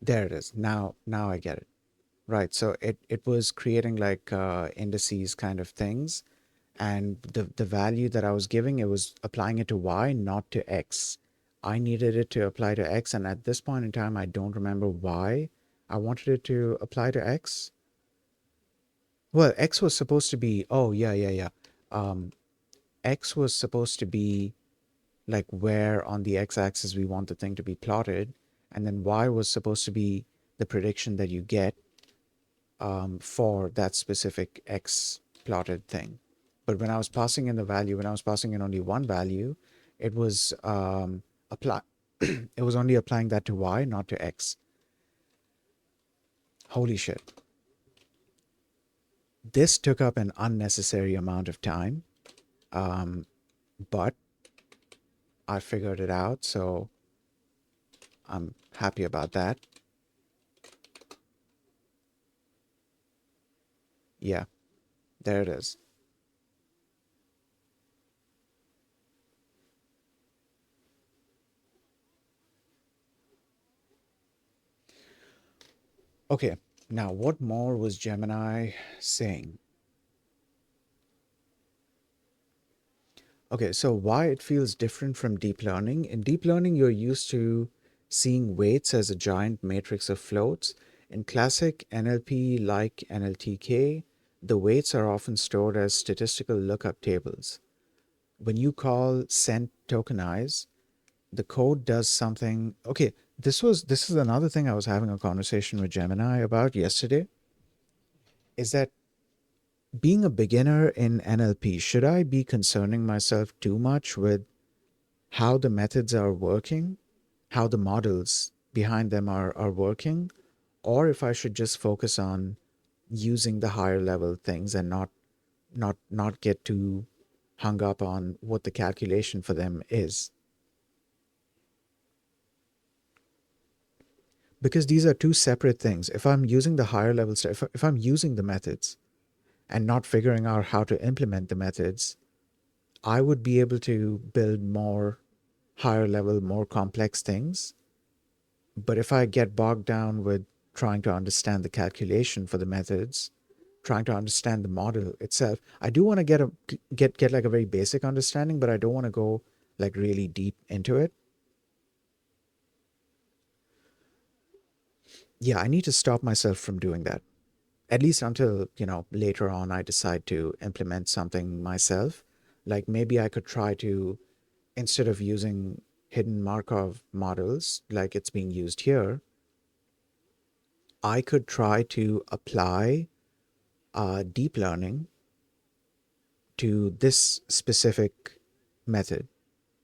Speaker 1: There it is. Now I get it. Right. So it was creating like indices kind of things. And the value that I was giving, it was applying it to Y, not to X. I needed it to apply to X. And at this point in time, I don't remember why I wanted it to apply to X. Well, X was supposed to be, oh, yeah. Um, X was supposed to be like where on the x-axis we want the thing to be plotted, and then y was supposed to be the prediction that you get for that specific x plotted thing. But when I was passing in the value, when I was passing in only one value, it was apply it was only applying that to y, not to x. Holy shit. This took up an unnecessary amount of time, um, but I figured it out, so I'm happy about that. Yeah, there it is. Okay, now what more was Gemini saying? Okay, so why it feels different from deep learning. In deep learning, you're used to seeing weights as a giant matrix of floats. In classic NLP, like NLTK, the weights are often stored as statistical lookup tables. When you call send tokenize, the code does something. Okay, this is another thing I was having a conversation with Gemini about yesterday, is that being a beginner in NLP, should I be concerning myself too much with how the methods are working, how the models behind them are working, or if I should just focus on using the higher level things and not get too hung up on what the calculation for them is? Because these are two separate things. If I'm using the higher level stuff, if I'm using the methods and not figuring out how to implement the methods, I would be able to build more higher level, more complex things. But if I get bogged down with trying to understand the calculation for the methods, trying to understand the model itself, I do want to get like a very basic understanding, but I don't want to go like really deep into it. Yeah, I need to stop myself from doing that. At least until, later on I decide to implement something myself. Like maybe I could try to, instead of using hidden Markov models like it's being used here, I could try to apply deep learning to this specific method,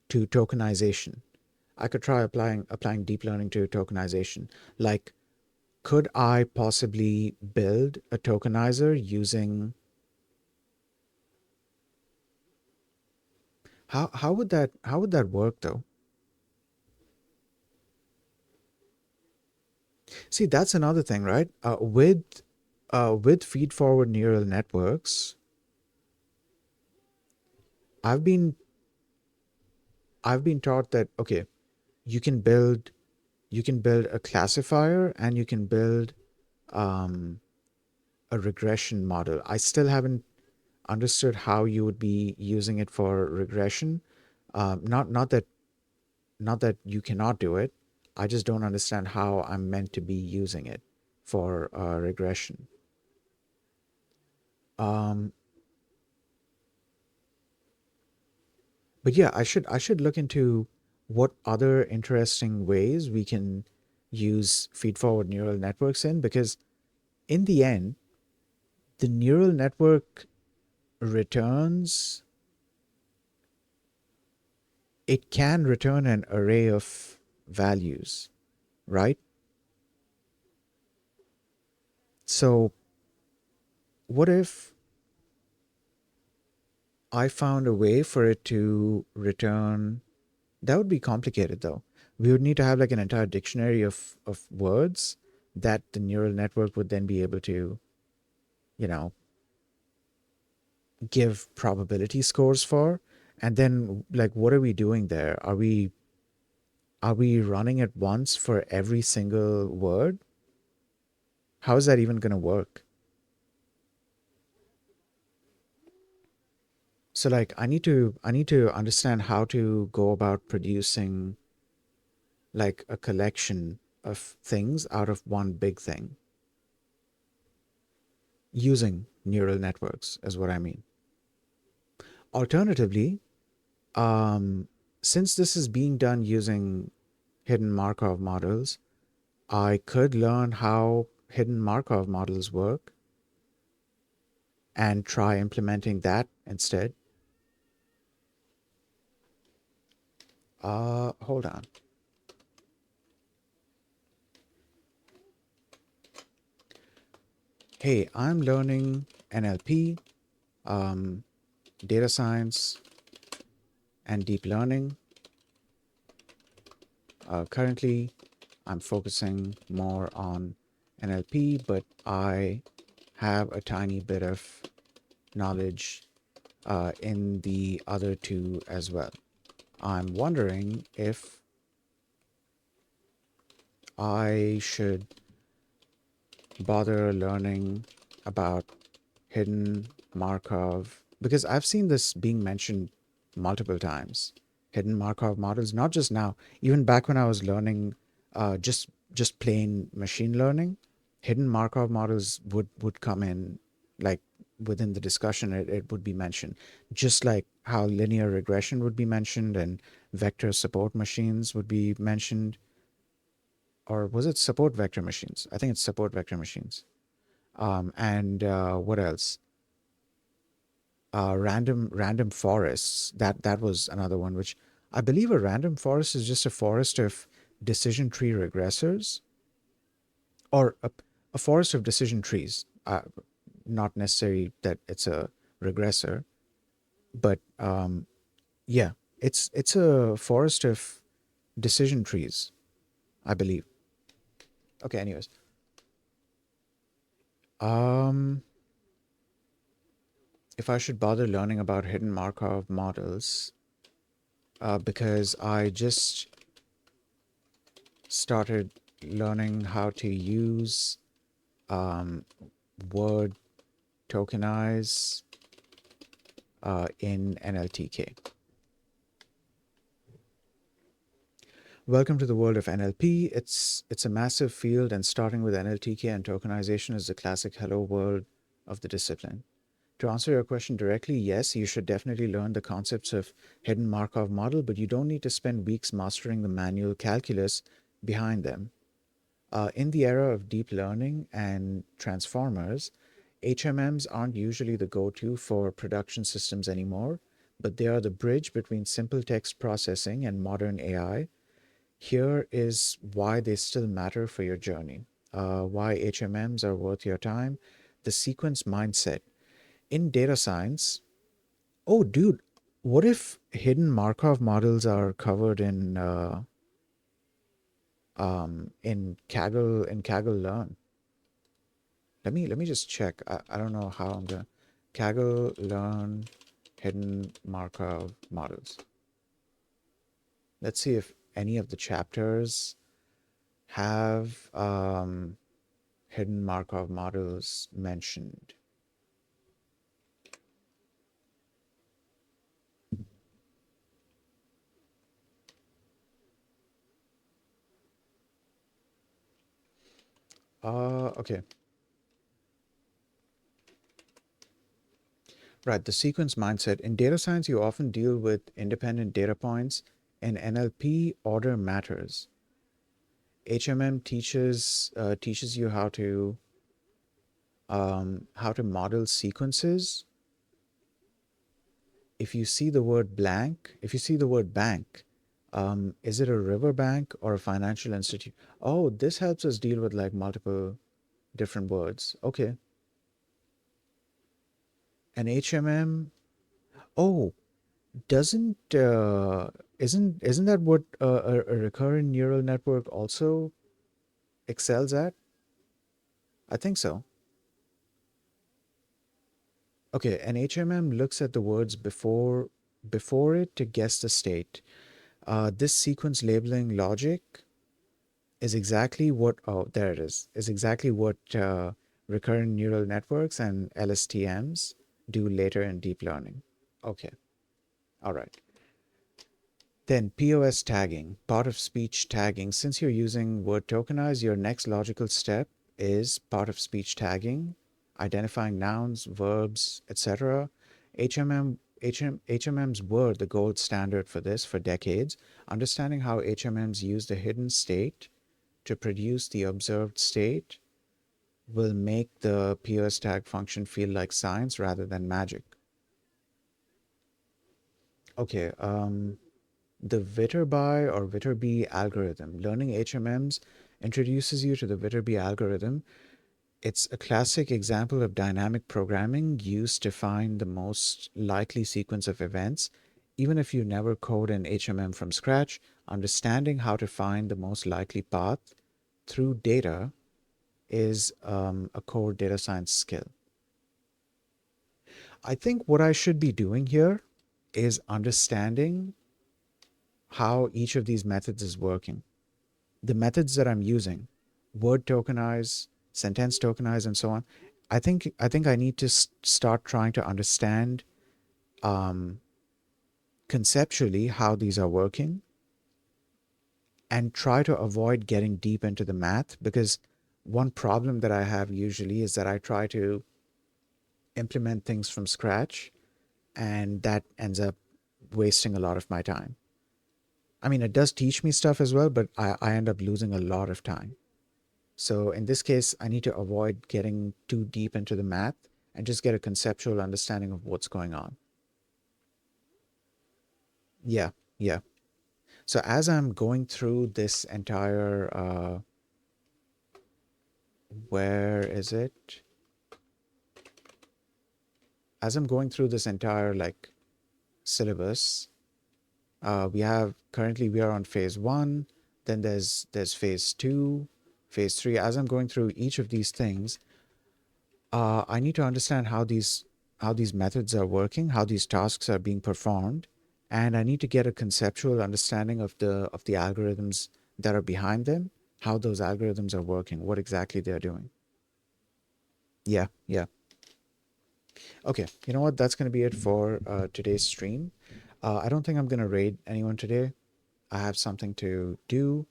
Speaker 1: to tokenization. I could try applying deep learning to tokenization. Like, could I possibly build a tokenizer using, how would that work though? See, that's another thing, right? With feed forward neural networks, I've been I've been taught that, okay, you can build you can build a classifier and you can build um, a regression model. I still haven't understood how you would be using it for regression, Not that you cannot do it. I just don't understand how I'm meant to be using it for regression. Um, but yeah, I should look into what other interesting ways we can use feed forward neural networks in, because in the end, the neural network returns it can return an array of values, right? So what if I found a way for it to return? That would be complicated though. We would need to have like an entire dictionary of words that the neural network would then be able to, you know, give probability scores for. And then like what are we doing there? Are we running it once for every single word? How is that even going to work? So like I need to understand how to go about producing like a collection of things out of one big thing using neural networks is what I mean. Alternatively, um, since this is being done using hidden Markov models, I could learn how hidden Markov models work and try implementing that instead. Hold on. Hey, I'm learning NLP, um, data science, and deep learning. Currently, I'm focusing more on NLP, but I have a tiny bit of knowledge in the other two as well. I'm wondering if I should bother learning about hidden Markov, because I've seen this being mentioned multiple times. Hidden Markov models, not just now, even back when I was learning just plain machine learning, hidden Markov models would come in like within the discussion. It would be mentioned, just like how linear regression would be mentioned and vector support machines would be mentioned. Or was it support vector machines? I think it's support vector machines. And what else? Random forests. That was another one, which I believe a random forest is just a forest of decision tree regressors, or a forest of decision trees. Not necessarily that it's a regressor, but yeah, it's a forest of decision trees, I believe. Okay, anyways, um, if I should bother learning about hidden Markov models, because I just started learning how to use um, word tokenize in NLTK. Welcome to the world of NLP. It's a massive field, and starting with NLTK and tokenization is the classic hello world of the discipline. To answer your question directly, yes, you should definitely learn the concepts of hidden Markov model, but you don't need to spend weeks mastering the manual calculus behind them. In the era of deep learning and transformers, HMMs aren't usually the go-to for production systems anymore, but they are the bridge between simple text processing and modern AI. Here is why they still matter for your journey, why HMMs are worth your time. The sequence mindset. In data science, oh, dude, what if hidden Markov models are covered in Kaggle Learn? Let me just check. I don't know how I'm gonna Kaggle learn hidden Markov models. Let's see if any of the chapters have hidden Markov models mentioned. Okay. Right. The sequence mindset. In data science, you often deal with independent data points. In NLP, order matters. HMM teaches you how to model sequences. If you see the word blank, if you see the word bank, is it a river bank or a financial institute? Oh, this helps us deal with like multiple different words. Okay. And HMM. Oh, doesn't isn't that what a recurrent neural network also excels at? I think so. Okay, an HMM looks at the words before it to guess the state. This sequence labeling logic is exactly what, oh, there it is exactly what recurrent neural networks and LSTMs do later in deep learning. Okay, all right. Then POS tagging, part of speech tagging. Since you're using word tokenize, your next logical step is part of speech tagging, identifying nouns, verbs, etc. HMMs were the gold standard for this for decades. Understanding how HMMs use the hidden state to produce the observed state will make the POS tag function feel like science rather than magic. Okay, the Viterbi or Viterbi algorithm. Learning HMMs introduces you to the Viterbi algorithm. It's a classic example of dynamic programming used to find the most likely sequence of events. Even if you never code an HMM from scratch, understanding how to find the most likely path through data is a core data science skill. I think what I should be doing here is understanding how each of these methods is working. The methods that I'm using, word tokenize, sentence tokenize, and so on. I think I need to start trying to understand um, conceptually how these are working and try to avoid getting deep into the math because one problem that I have usually is that I try to implement things from scratch and that ends up wasting a lot of my time. I mean, it does teach me stuff as well, but I end up losing a lot of time. So in this case, I need to avoid getting too deep into the math and just get a conceptual understanding of what's going on. Yeah, yeah. So as I'm going through this entire, where is it? As I'm going through this entire like syllabus, we have currently we are on phase one. Then there's phase two, phase three. As I'm going through each of these things, I need to understand how these methods are working, how these tasks are being performed, and I need to get a conceptual understanding of the algorithms that are behind them, how those algorithms are working, what exactly they're doing. Yeah, yeah. Okay, you know what? That's going to be it for today's stream. I don't think I'm going to raid anyone today. I have something to do,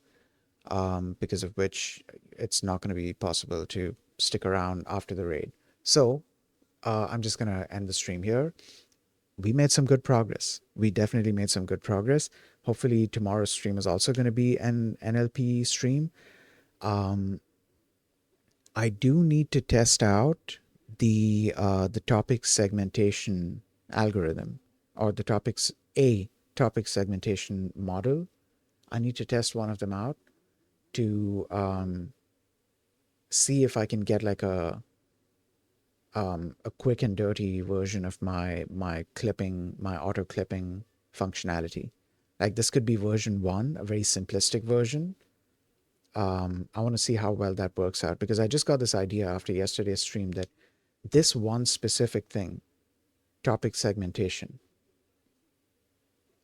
Speaker 1: because of which it's not going to be possible to stick around after the raid. So I'm just going to end the stream here. We made some good progress. We definitely made some good progress. Hopefully, tomorrow's stream is also going to be an NLP stream. Um, I do need to test out the topic segmentation algorithm or the topic segmentation model. I need to test one of them out to see if I can get like a quick and dirty version of my auto clipping functionality. Like this could be version one, a very simplistic version. I want to see how well that works out because I just got this idea after yesterday's stream that this one specific thing, topic segmentation,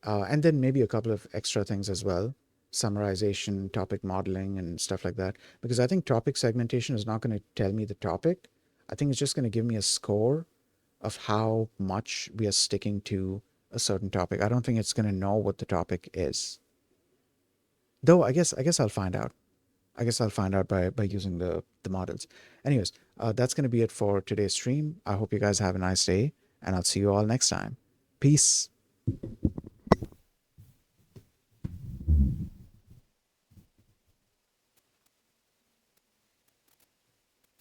Speaker 1: and then maybe a couple of extra things as well, summarization, topic modeling, and stuff like that. Because I think topic segmentation is not going to tell me the topic. I think it's just going to give me a score of how much we are sticking to a certain topic. I don't think it's going to know what the topic is. Though I guess I'll find out. I guess I'll find out by using the the models. Anyways, that's going to be it for today's stream. I hope you guys have a nice day, and I'll see you all next time. Peace.